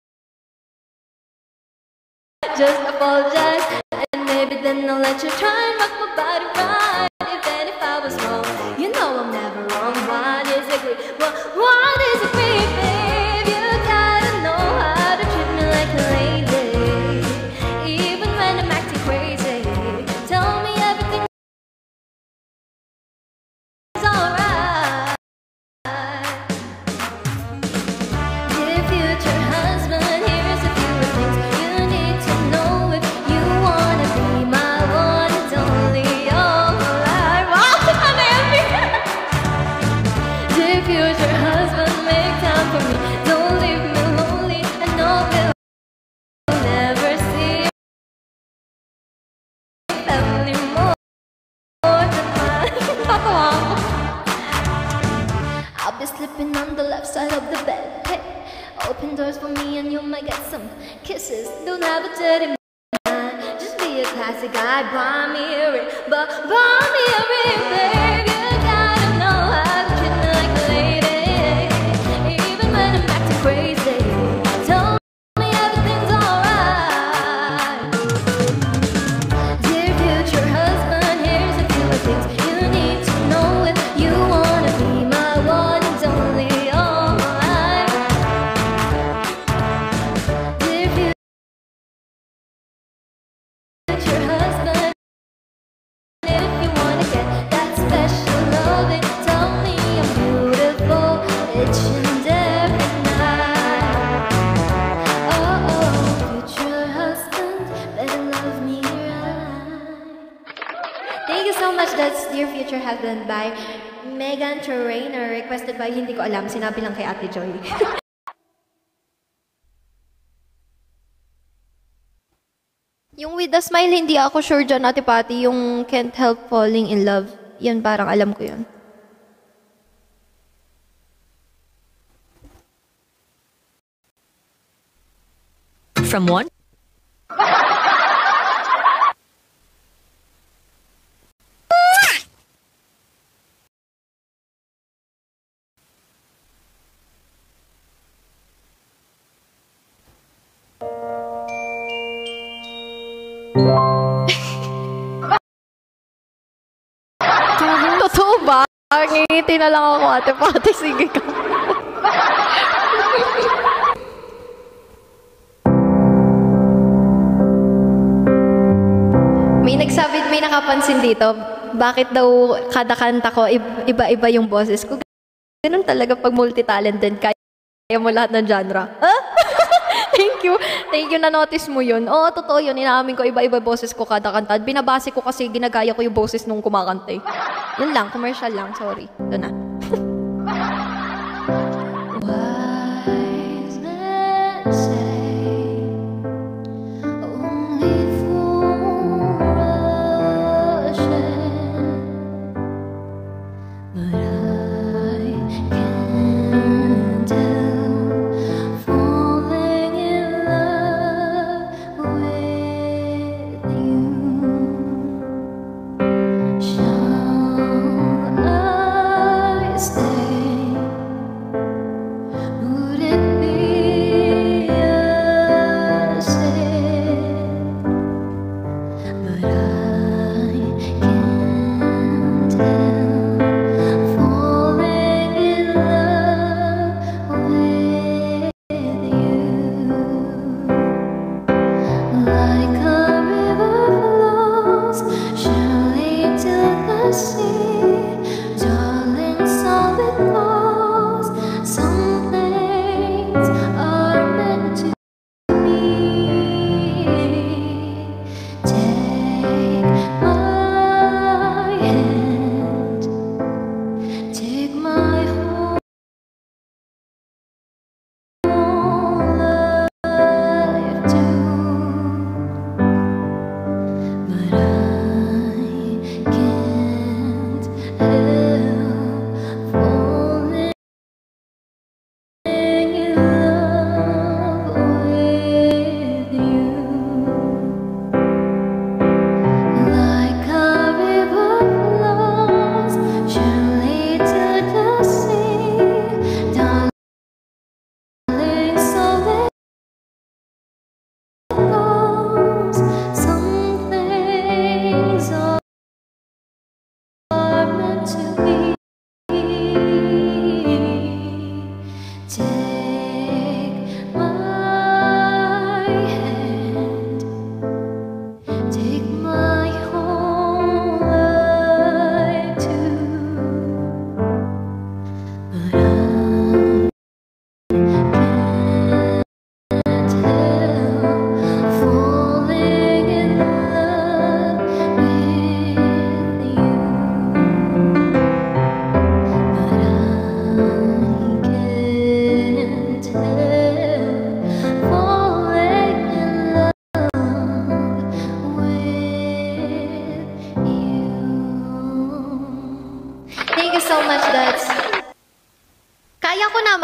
Just apologize, and maybe then I'll let you try and rock my body right. If I was wrong, you know I'm never wrong. Why disagree? Well, why disagree, babe? You gotta know how to treat me like a lady, even when I'm acting crazy. Tell me everything's alright. Dear future husband, here's a few things you need to know if you wanna be my one and only. Oh, dear future husband, make time for me. Don't leave me lonely. I know we'll never see family more than mine. I'll be sleeping on the left side of the bed. Hey, open doors for me and you might get some kisses. Don't have a dirty mind. Just be a classy guy. Buy me a ring, but buy me a ring, babe. You gotta know how to treat me like a lady, even when I'm acting crazy. Tell me everything's alright. Dear future husband, here's a few things you need to know if you wanna be my one and only. Alright. Dear future husband, if you wanna get that special loving, tell me I'm beautiful each and every night. Oh, future husband, better love me right. Thank you so much. That's Dear Future Husband by Megan Trainor, requested by hindi ko alam, sinabi lang kay Ate Joy. Yung With a Smile, hindi ako sure dyan, Ate Patty. Yung Can't Help Falling in Love, yun parang alam ko yun. From one Totoo ba? Ngingiti na lang ako, Ate Patty. Sige ka. May nakapansin dito, bakit daw kada kanta ko, iba-iba yung boses ko. Ganun talaga pag multi-talented, kaya mo lahat ng genre. Thank you. Thank you na notice mo yun. Oo, totoo yun. Inaamin ko, iba-iba boses ko kada kanta. Binabase ko kasi ginagaya ko yung boses nung kumakanta. Yun lang, commercial lang. Sorry. Ito na. Wise men say only fools rush in, but I can't help falling in love with you. Shall I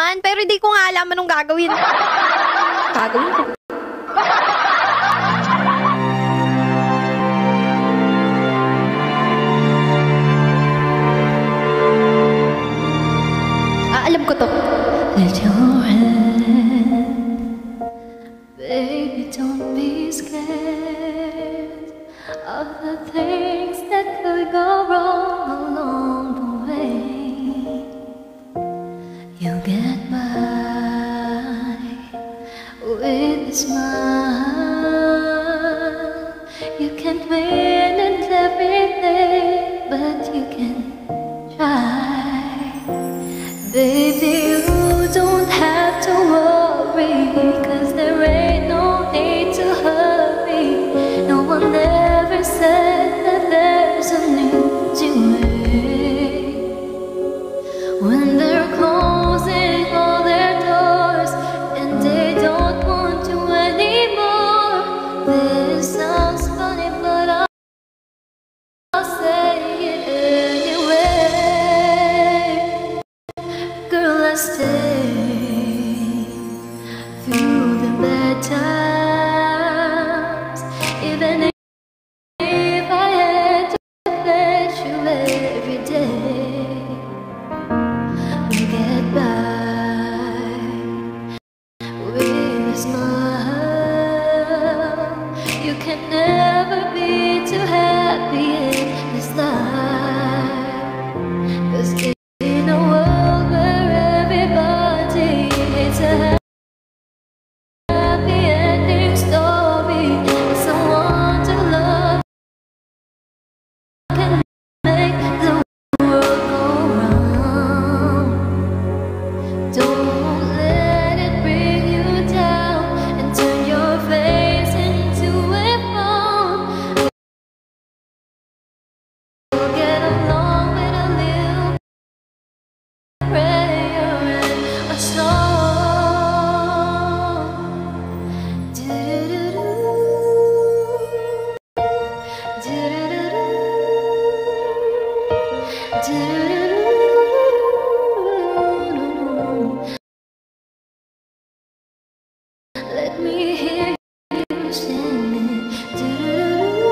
naman, pero di ko nga alam anong gagawin. Gagawin ko. Alam ko to. Let your hand, baby, don't be scared of the things that could go wrong along the way. You'll get by with a smile. You can't win at everything, but you can try. Baby, you don't have to worry, 'cause there ain't no need to hurry. No one ever said that there's an easy way. When they're closing all their doors and they don't want you anymore, this sounds funny, but I'll say it anyway. Girl, I stay through the bad times, even if I had to let you every day. We get by with a smile. You can never be too happy in this life, 'cause in a world where everybody needs a happy ending story, someone to love can make the world go round. Don't let it bring you down and turn your face into a frown. We'll get along with a little prayer and a song. Do-do-do-do. Do-do-do-do. Do-do-do-do. Let me hear you sing it. Do-do-do-do.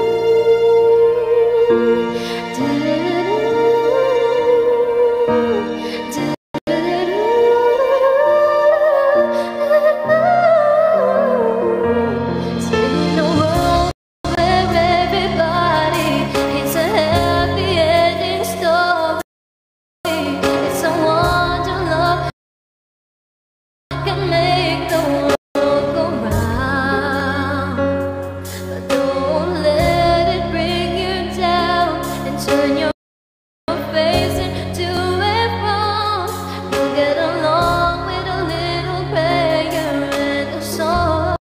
In a world where everybody needs a happy ending story, it's someone to love can make the world go round. But don't let it bring you down and turn your face into a frown. You'll get along with a little prayer and a song.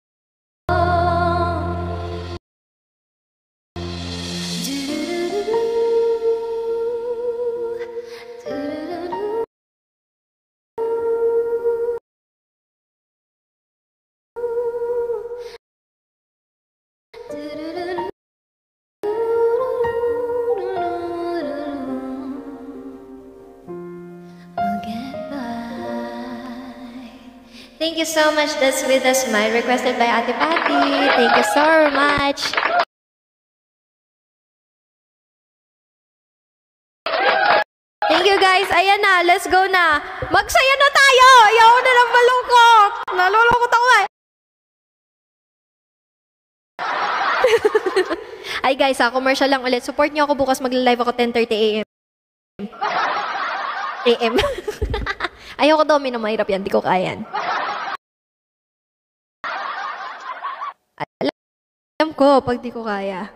We'll get by. Thank you so much. That's with a smile, requested by Ate Patty. Thank you so much. Thank you guys. Ayan na, let's go na. Magsaya na tayo. Ayaw na lang malungkot. Nalulungkot ako eh. Ay guys, commercial lang ulit. Support niyo ako bukas, magla-live ako 10:30 AM. AM. Ayoko daw, mahirap yan. Di ko kayan. Alam ko, pag di ko kaya.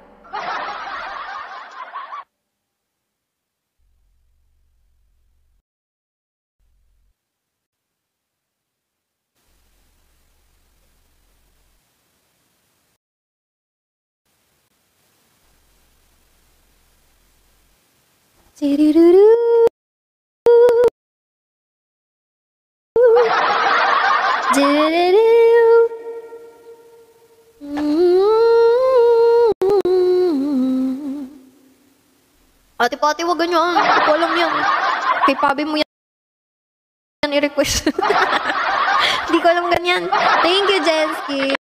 Ate Pati, wag ganyan. Hindi ko alam yan. Kay Pabi mo yan ni-request. Hindi ko alam ganyan. Thank you, Jensky.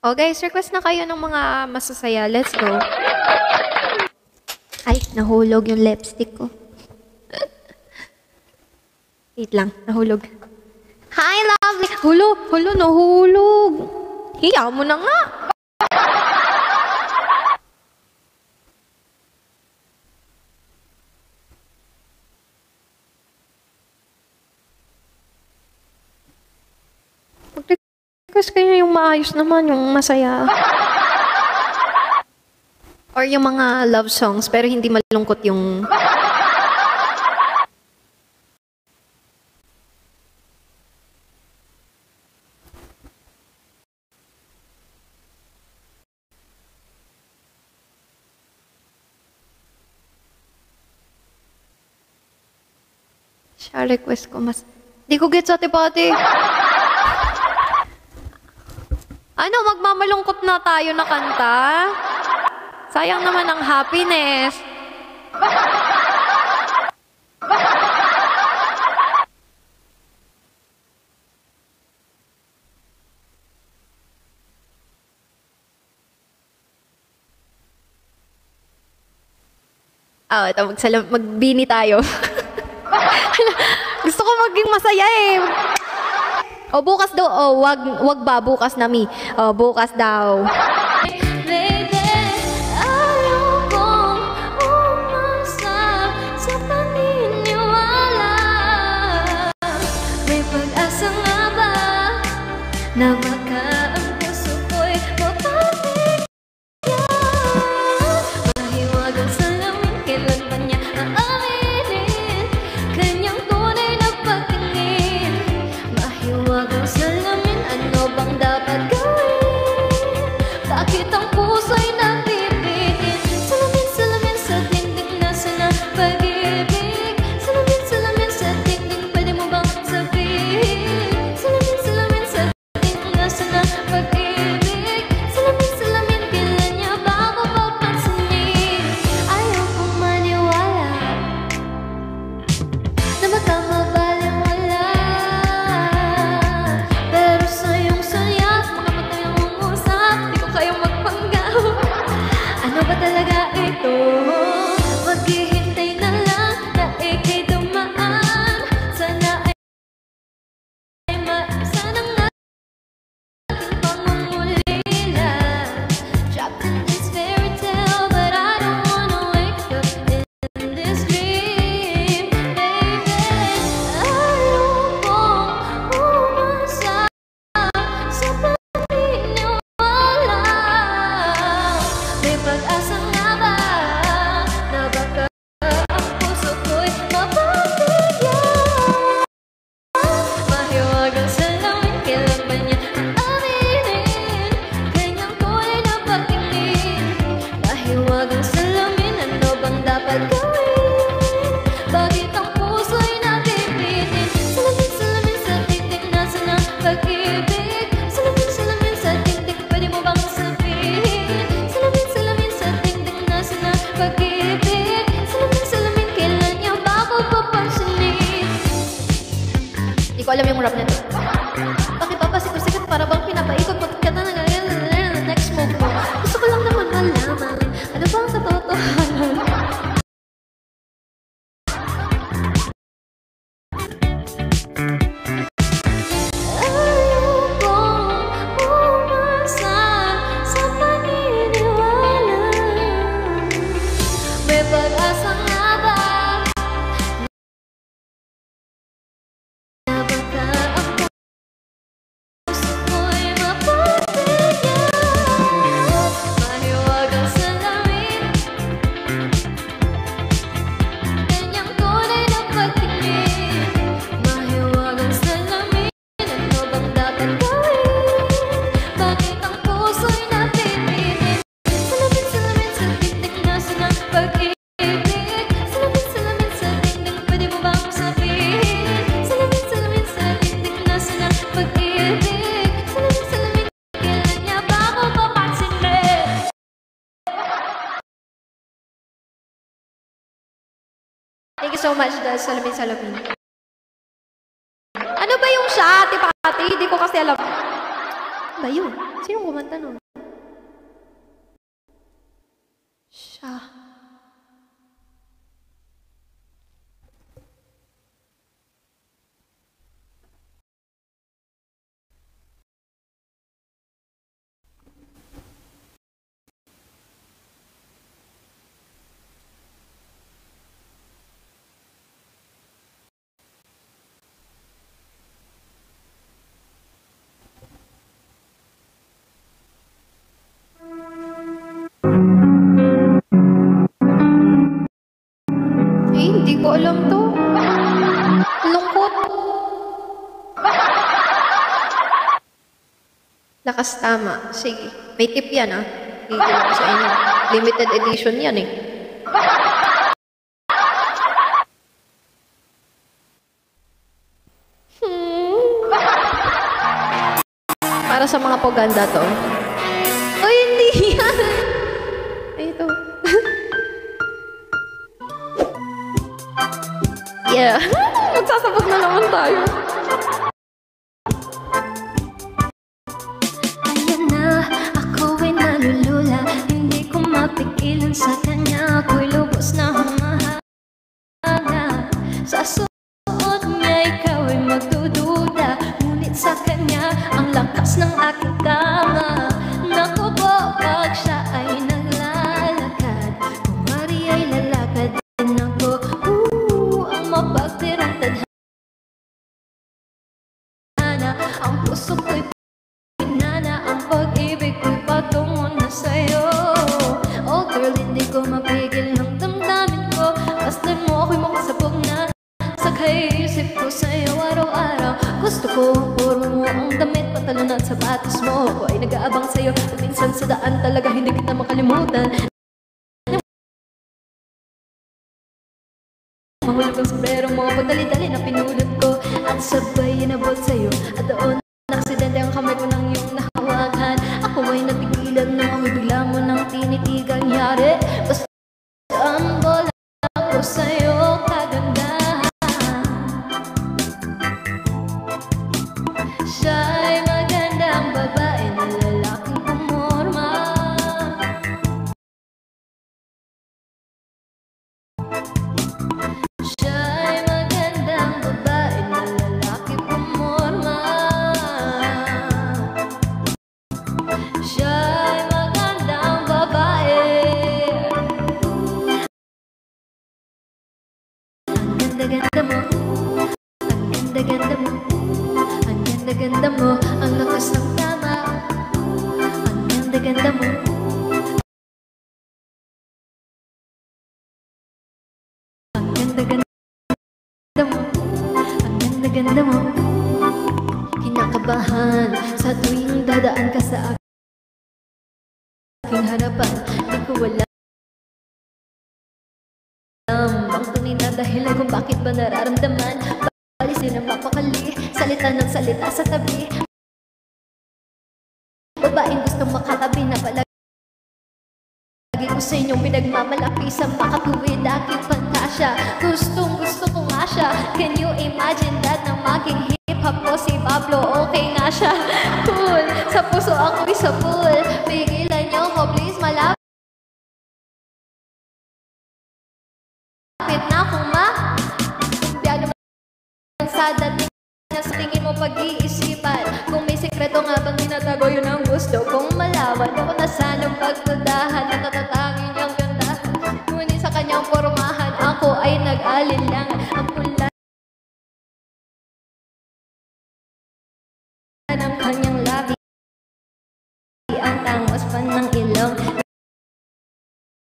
Oh, guys, request na kayo ng mga masasaya. Let's go. Ay, nahulog yung lipstick ko. Wait lang, nahulog. Hi, lovely! Hulo, nahulog. Hiya mo na nga. Mag-request kayo yung maayos naman, yung masaya. Or yung mga love songs, pero hindi malungkot yung... Siya request ko mas... Di ko get sa tipati. Ano, magmamalungkot na tayo na kanta? Sayang naman ang happiness. Ito, magbini tayo. Gusto ko maging masaya eh. O bukas daw, wag ba bukas na mi. O bukas daw. Baby, ayaw kong umasa sa paniniwala. May pag-asa nga ba na baka ang puso ko'y mapapigyan? Mahiwagang salamin, kailan ba niya aaminin kanyang tunay na pagtingin? Mahiwagang salamin, ano bang dapat gawin? Bakit ang puso'y nabibitin? Salamin sa dingding, nasa na pag-ibig? Salamin sa dingding, pwede mo bang sabihin? Salamin sa dingding, nasa na pag-ibig? Salamin, kailan niya ba ako papansinin? Ayaw kong maniwala na baka mabaliwala. Pero sa iyong saya, mga mata yung umusap, di ko kayang magpanggap. Ano ba talaga ito? Maghihintay na lang na ika'y dumaan. Sana ay maisa ng aking pangungulila. Trapped in this fairy tale, but I don't wanna wake up in this dream. Baby, ayaw kong umasa sa paniniwala. May pag-asa nga ba na baka ang puso ko'y mapapigyan? Mahiwagang salamin, kailan ba niya aaminin kanyang tunay na pagtingin? Mahiwagang salamin, ano bang dapat gawin? Bakit ang puso'y nabibitin? Salamin sa dingding, nasa na pag-ibig? Salamin sa dingding, pwede mo bang sabihin? Salamin sa dingding, nasa na pag-ibig? Salamin, kailan niya ba ako papansinin? Hindi ko alam yung rap na to. Bakit ba pasikot-sikot para bang pinapaikot pagkata na next move mo? Gusto ko lang naman malaman, ano bang katotohanan? so much dahil salamin. Ano ba yung siya, Ate Pati? Hindi ko kasi alam. Ano ba yun? Sinong kumanta nun? Siya. Hindi ko alam to. Lungkot. Lakas tama. Sige. May tip yan, ha? Higil ako sa inyo. Limited edition yan, eh. Para sa mga paganda to. Ay, hindi yan. Ay, ito. Yeah. Magsasabog na naman tayo. Ayan na, ako ay nalulula. Hindi ko mapigilan sa kanya. Ako'y lubos na humahanga. Sa suot niya, ikaw ay magdududa. Ngunit sa kanya, ang lakas ng aking kama. Naku po, pag siya ay naglalakad, kung wari ay lalakad din ako. Mapagtirang tadhana, ang puso ko'y pinana, ang pag-ibig ko'y patungo na sa'yo. Oh girl, hindi ko mapigil ng damdamin ko. Basta mo ako'y makasabog na sa kaisip ko sa'yo araw-araw. Gusto ko puro mo ang damit, pantalon at sapatos mo. Ako ay nag-aabang sa'yo at minsan sa daan talaga hindi kita makalimutan. Mahulog ang sombrero mo, pagdali-dali na pinulot ko at sabay inabot sa'yo. At doon naksidente ang kamay ko ng iyong nahawakan. Ako ay napigilan nang bigla mo ng tinitigang yari. Basta ambol ako sa'yo, kagandahan. Siya'y magandang babae na lalaking pumorma. Siya'y magandang babae na lalaki pumorma. Siya'y magandang babae. Ang ganda-ganda mo, ang ganda-ganda mo, ang ganda-ganda mo, ang lakas ng tama. Ang ganda-ganda mo, ang ganda-ganda mo, ang ganda-ganda mo. Kinakabahan sa tuwing dadaan ka sa aking harapan. Di ko alam ang tunay na dahilan kung bakit ba nararamdaman. Palisin ang mapakali, salita ng salita sa tabi. Babaeng gustong makatabi na palagi ko sa inyong pinagmamalaki sa makatuwid aking pantasya. Gustong gusto ko nga siya. Can you imagine that na maging hip-hop ko si Pablo? Okay nga siya. Cool. Sa puso ako'y sa pool. Pigilan niyo ko please, malapit na akong biyado ng sa dating na sa tingin mo pag-iisipan. Kung may sekreto nga bang tinatago, yun ang gusto kong malawan. Ako na sanang pagdudahan na tatatangin niyang gandahan. Ngunit sa kanyang pormahan, ako ay nag-alinlangan. Ang pula ng kanyang labi, ang tangos pa ng ilong.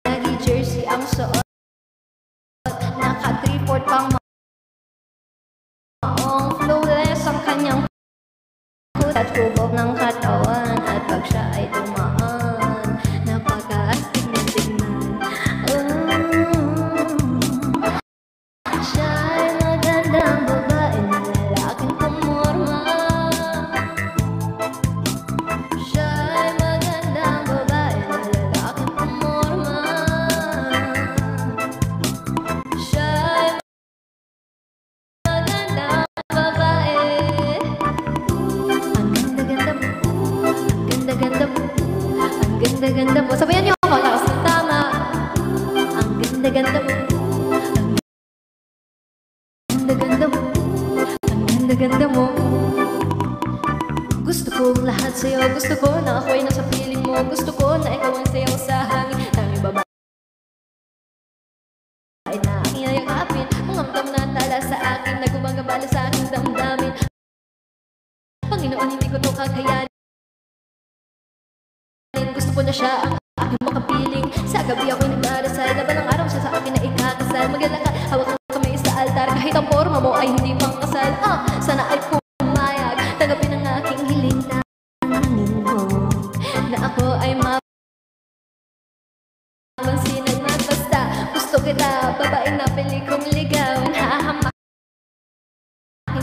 Nagi jersey ang suot, naka 3/4 pang maong flawless ang kanyang hut at kubog ng katawan. At pag siya ay tumaan, napaka-astig na tignan. Siya ay magandang babae na lalaking pumorma. Siya ay magandang babae na lalaking pumorma. Siya ay mo. Gusto kong lahat sa'yo, gusto ko na ako'y nasa piling mo. Gusto ko na ikaw ang sayaw sa hangin. Tanging babae na aking ayakapin, ang amdam na tala sa akin, na gumagabala sa aking damdamin. Panginoon, hindi ko to kakayanin. Gusto ko na siya ang aking makapiling. Sa gabi ako'y nagdarasal, laban ng araw siya sa akin na ikakasal. Maglalakad, hawak ng kamay sa altar, kahit ang forma mo ay hindi pang kasal. Sana ay pumayag, tanggapin ang aking hiling. Tangin mo na ako ay mapansinan na basta. Gusto kita, babaeng napili kong ligawan. Hahamakin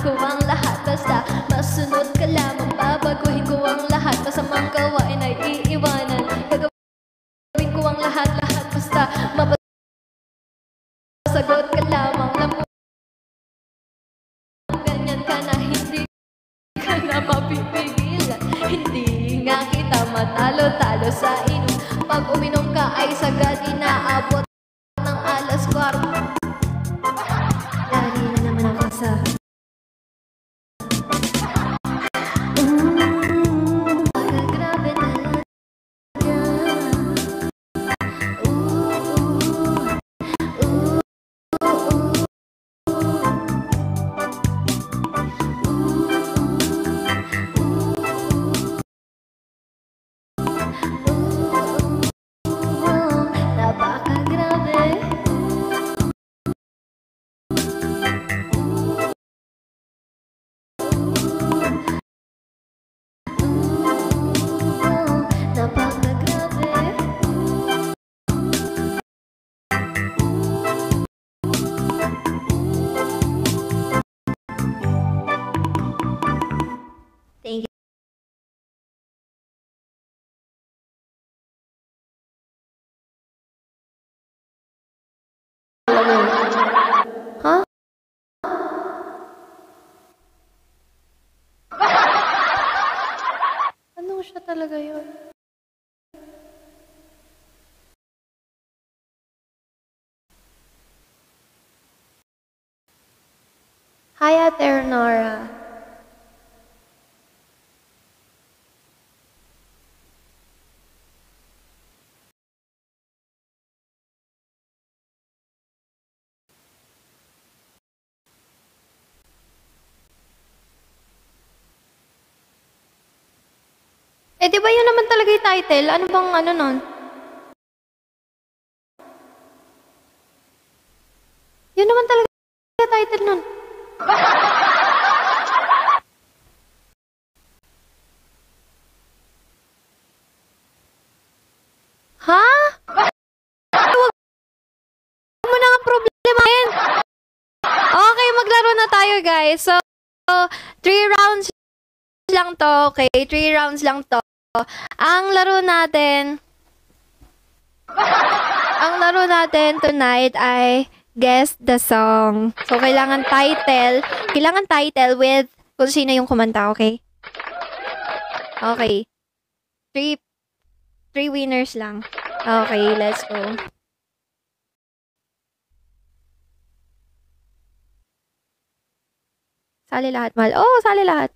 ko ang lahat, basta masunod ka lamang. Babaguhin ko ang lahat, masamang gawain ay iiwanan. Gagawin ko ang lahat-lahat, basta mapasagot ka lamang. Ganyan ka na, hindi ka na mapipigilan. Hindi nga kita matalo-talo sa inom. Pag uminom ka ay sagad inaabot ng alas 4. Lagi na naman ako sa grabe talaga. Napakagrabe. Napakagrabe. Thank you. Huh? Ano siya talaga yun? Hi, Ate Nora. Eh, di ba yun naman talaga yung title? Ano bang ano nun? Yun naman talaga yung title nun. Ha? Huwag mo na nga problemahin. Okay, maglaro na tayo, guys. So, 3 rounds lang to. Okay, 3 rounds lang to. Ang laro natin tonight ay guess the song. So, kailangan title with kung sino yung kumanta, okay? Okay. 3 winners lang. Okay, let's go. Sali lahat, mahal. Oh, sali lahat.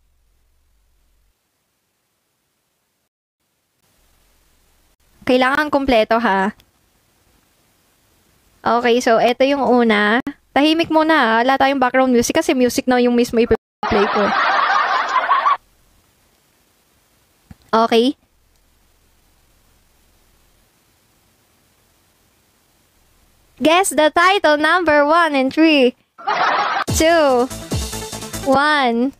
Kailangan kumpleto, ha? Okay, so eto yung una. Tahimik muna, ha? Wala tayong background music kasi music na yung mismo i-play ko. Okay? Guess the title number 1 and 3, 2, 1.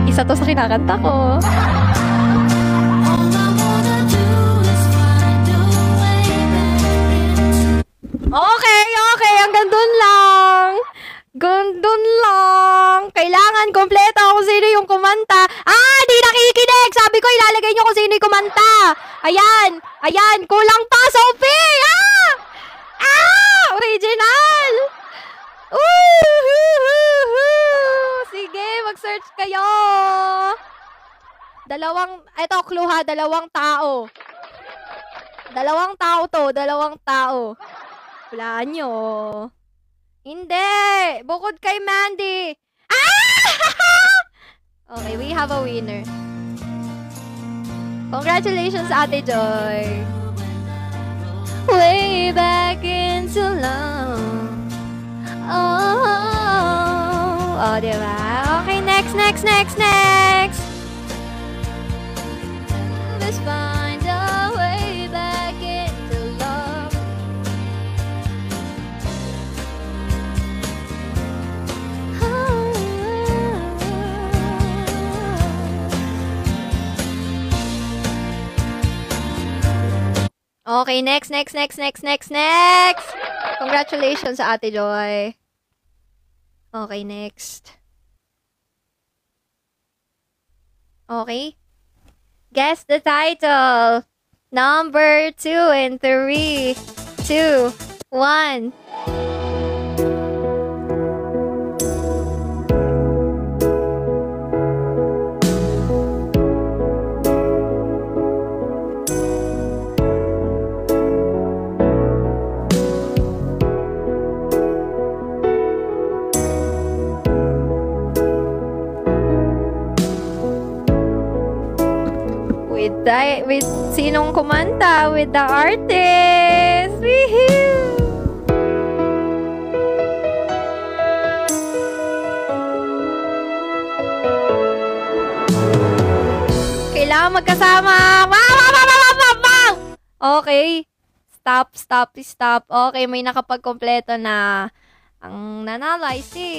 Isa to sa kinakanta ko. Okay, hanggang dun lang. Gandun lang. Kailangan kompleto kung sino yung kumanta. Di nakikinig. Sabi ko, ilalagay nyo kung sino yung kumanta. Ayan. Kulang pa, Sophie. Original. Sige, mag-search kayo. Eto, clue ha, 2 tao. 2 tao to, 2 tao. Wala nyo. Hindi! Bukod kay Mandy! Ah! Okay, we have a winner. Congratulations, Ate Joy! Way back into love. Oh, diba? Okay, next. Let's find a way back into love. Okay, next. Congratulations sa Ate Joy. Okay, next. Okay. Guess the title. Number 2 and 3, 2, 1. With sinong kumanta? With the artist! Woohoo! Kailangan magkasama! Okay. Stop. Okay, may nakapag-kompleto na. Ang nanalo ay si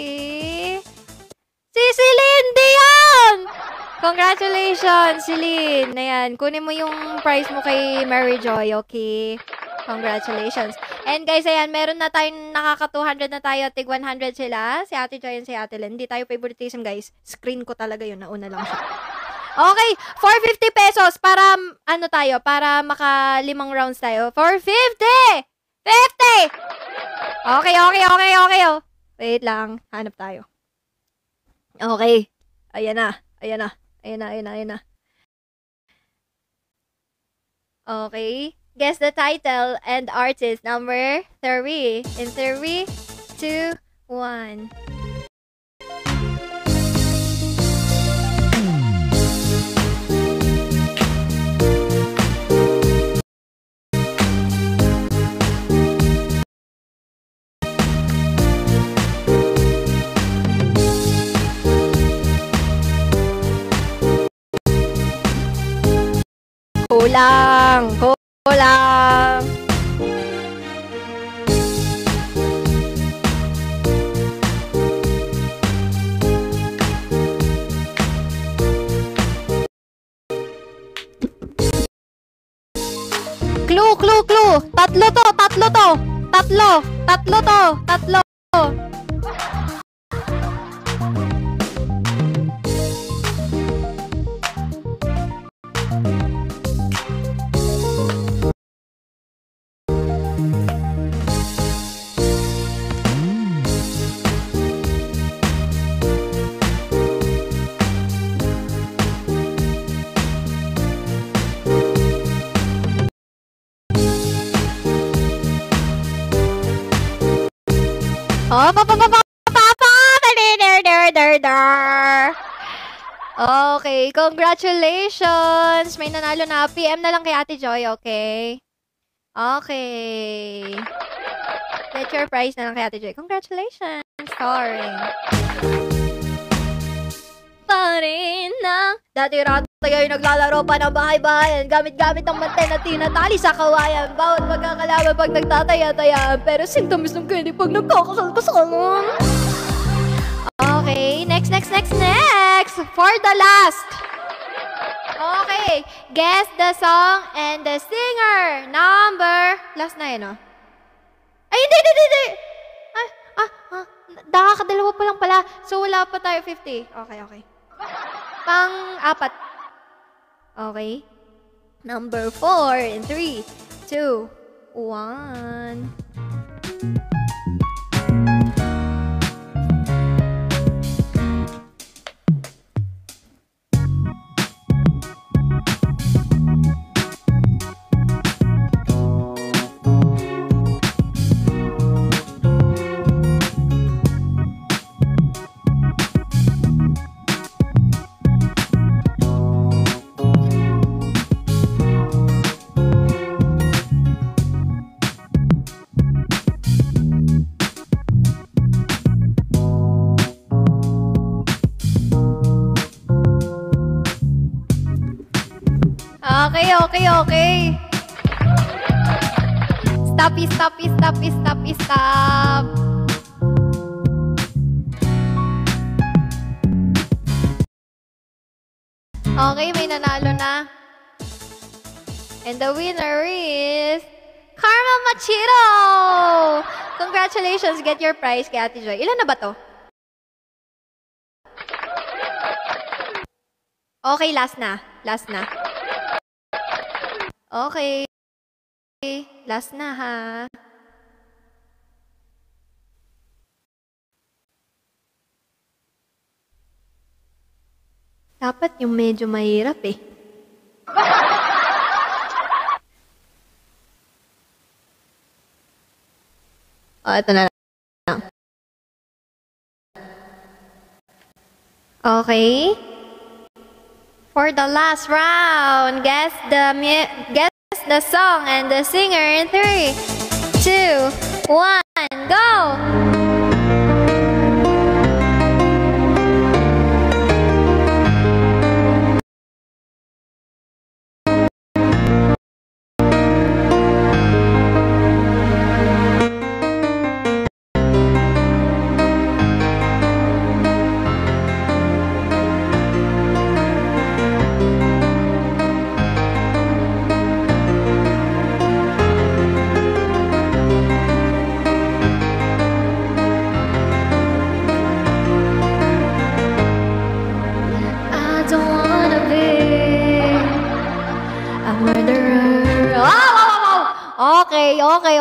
Celine Dion! Congratulations, Celine! Ayan, kunin mo yung prize mo kay Mary Joy, okay? Congratulations. And guys, ayan, meron na tayong nakaka-200 na tayo. Tig 100 sila. Si Ate Joy and si Ate Len. Hindi tayo favoritism, guys. Screen ko talaga yun. Nauna lang siya. Okay, 450 pesos para, para maka 5 rounds tayo. 450! 50! Okay. Oh. Wait lang. Hanap tayo. Okay. Ayan na. Okay. Guess the title and artist number 3. In 3, 2, 1. Kulang. Clue. Tatlo to. Oh, Okay, congratulations! May nanalo na. PM na lang kay Ate Joy, okay? Okay. Get your prize na lang kay Ate Joy. Congratulations! Sorry. Parin ng dati-rati kayo naglalaro pa ng bahay-bahayan gamit-gamit ang mante na tinatali sa kawayan. Bawat magkakalaban pag nagtataya-tayaan. Pero sintomas ng candy pag nagkakasal-kasalan. Okay, next. For the last. Okay, guess the song and the singer. Last na yun, oh. Ay, hindi. Nakakadalawa pa lang pala. So, wala pa tayo 50. Okay. Pang-4. Okay. Number 4 in 3, 2, 1. Okay. Stop. Okay, may nanalo na. And the winner is Karma Machiro! Congratulations, get your prize kay Ate Joy. Ilan na ba to? Okay, last na. Okay. Last na ha. Dapat yung medyo mahirap eh. Ito na lang. Okay. For the last round, guess the song and the singer in 3, 2, 1, go!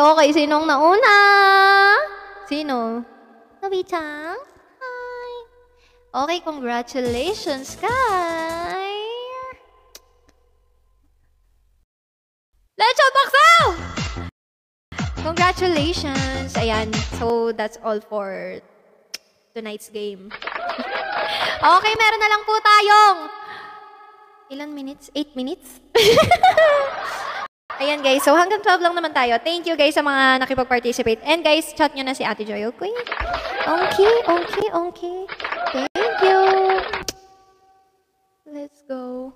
Okay. Sinong nauna? Sino? Nobi-chan? Hi. Okay, congratulations, Sky. Let's bakso! Congratulations. Ayan. So, that's all for tonight's game. Okay, meron na lang po tayong ilan minutes? 8 minutes? Ayan guys, so hanggang 12 lang naman tayo. Thank you guys sa mga nakipag-participate. And guys, chat nyo na si Ate Joy, okay? Okay. Thank you. Let's go.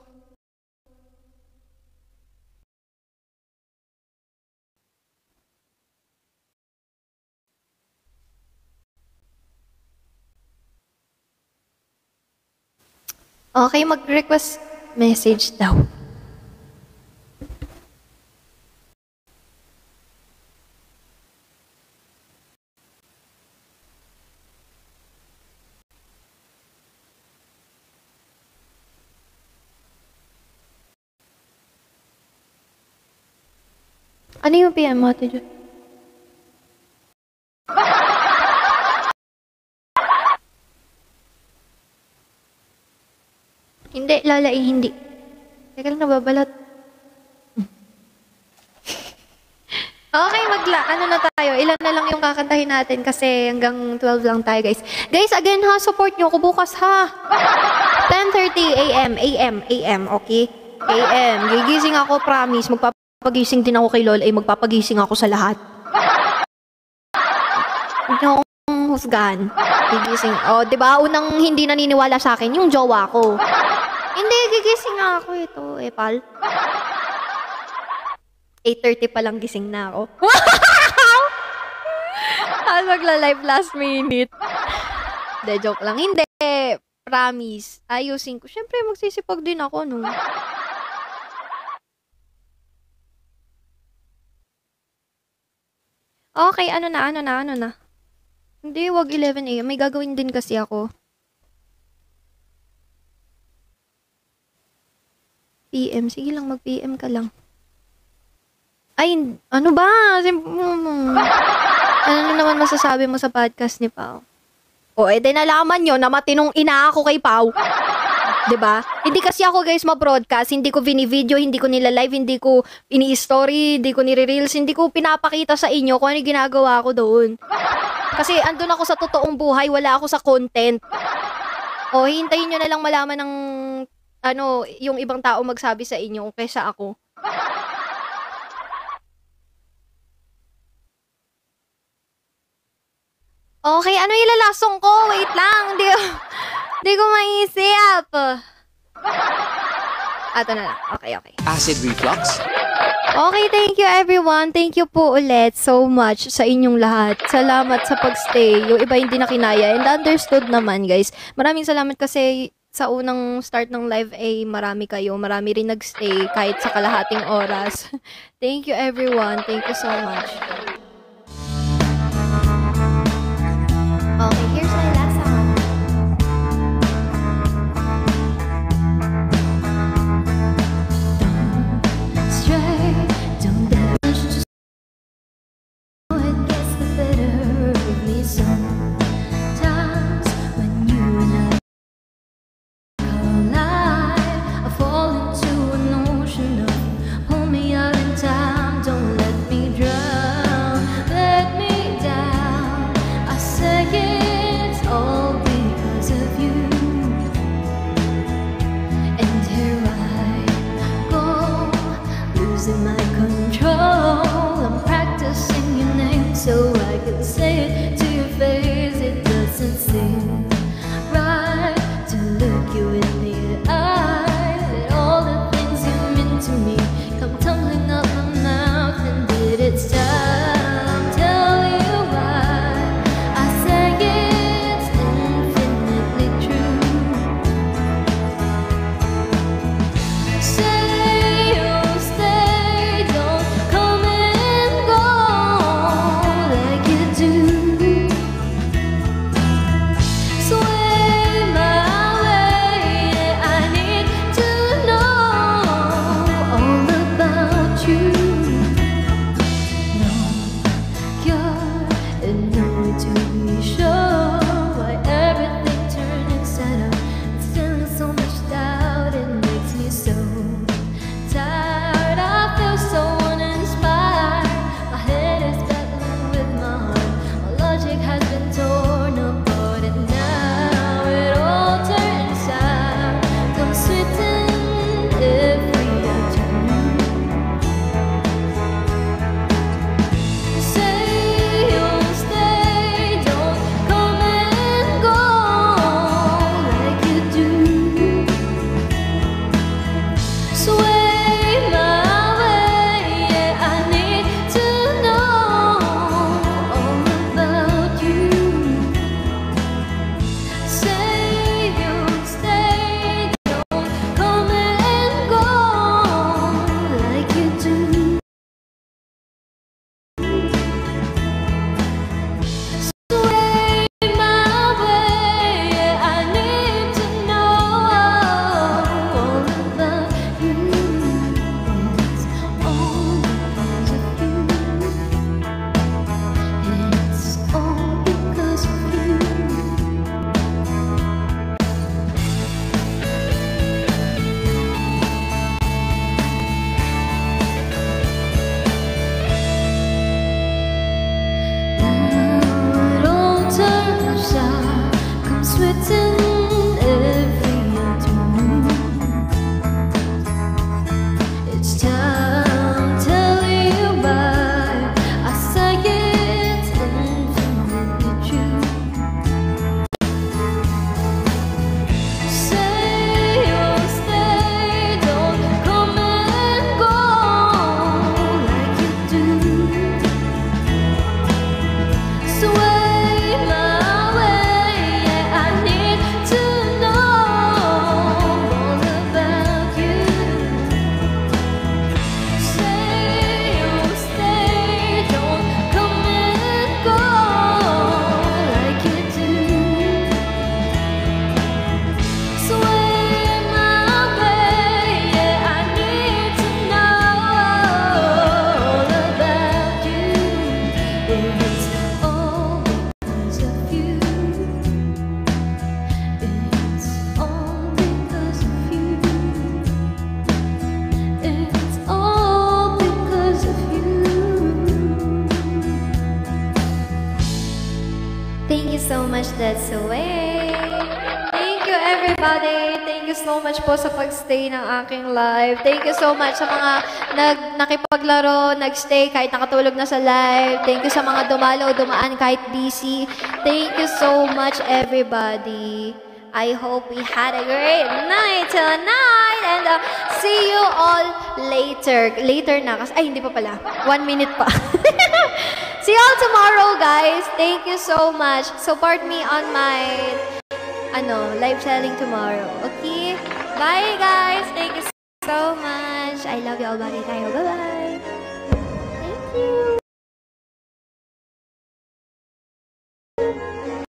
Okay, mag-request message daw. Ano yung PM mo, Ate Joy? Hindi, hindi. Teka lang, nababalat. Okay, ano na tayo? Ilan na lang yung kakantahin natin kasi hanggang 12 lang tayo, guys. Guys, again ha, support nyo ako bukas ha. 10:30 AM, okay? AM. Gigising ako, promise. Magpapagising din ako kay Lola, magpapagising ako sa lahat. Huwag niyo akong husgahan. Gigising. Oh, di ba? Unang hindi naniniwala sa akin, yung jowa ko. Hindi, gigising nga ako ito, pal. 8:30 pa lang gising na ako. Tapos magla-live last minute. De, joke lang. Hindi. Promise. Ayusin ko. Siyempre, magsisipag din ako, no? Okay, ano na. Hindi, wag 11 AM. May gagawin din kasi ako. PM. Sige lang, mag-PM ka lang. Ay, ano ba? Ano naman masasabi mo sa podcast ni Pao? O, edi nalaman nyo na matinong ina ako kay Pao. Diba? Hindi kasi ako guys ma-broadcast, hindi ko vini-video, hindi ko nila-live, hindi ko ini-story, hindi ko nire-reels, hindi ko pinapakita sa inyo kung ano yung ginagawa ko doon. Kasi andun ako sa totoong buhay, wala ako sa content. O, hintayin nyo na lang malaman ng yung ibang tao magsabi sa inyo kaysa ako. Okay, ano ilalasong ko? Wait lang, hindi ko maisip. Ato na lang. Okay. Acid reflux? Okay, thank you everyone. Thank you po ulit so much sa inyong lahat. Salamat sa pagstay. Yung iba hindi na kinaya. And understood naman, guys. Maraming salamat kasi sa unang start ng live ay marami kayo. Marami rin nagstay kahit sa kalahating oras. Thank you everyone. Thank you so much. Okay, here's my last song. Stray, don't dare just it gets the better of me sometimes when you and I collide. I fall into an ocean of pull me out in time, don't let me drown, let me down. I say it's all because of you, and here I go, losing my control. I'm practicing your name so I can say it to your face. It doesn't seem right to look you in the eye. That all the things you meant to me come tumbling out my mouth, and it's time to tell you why. I say it's infinitely true. Say you'll stay, don't come and go like you do. Sway my way, I need to know all about you. No cure and no way to be sure why everything turned inside out. Instilling so much doubt, it makes me so tired. I feel so uninspired. My head is battling with my heart. My logic has been torn apart, and now it all turns out. Come sweeten every afternoon. Say you'll stay, don't come and go like you do. Sway my way, yeah, I need to know all about you. Say you'll stay, don't come and go like you do. Sway my way, yeah, I need to know all about you. It's all because of you. It's all because of you. Now it all turns out, come sweating every afternoon. It's time to tell you why I say it's infinitely true. Say you'll stay, don't come and go like you do. Sway my way, yeah, I need to know all about you. Say you'll stay, don't come and go like you do. Sway my way, yeah, I need to know all about you. It's all because of you. It's all because of you. It's all because of you. Thank you so much, that's the way. Thank you everybody. Thank you so much po sa pagstay ng aking live. Thank you so much sa mga nakipaglaro, nagstay kahit nakatulog na sa live. Thank you sa mga dumalo, dumaan kahit busy. Thank you so much everybody. I hope we had a great night tonight. And see you all later. Later na. Kasi, ay, hindi pa pala. 1 minute pa. See you all tomorrow, guys. Thank you so much. Support me on my live selling tomorrow. Okay? Bye, guys. Thank you so much. I love you all. Bye. Bye-bye. Thank you.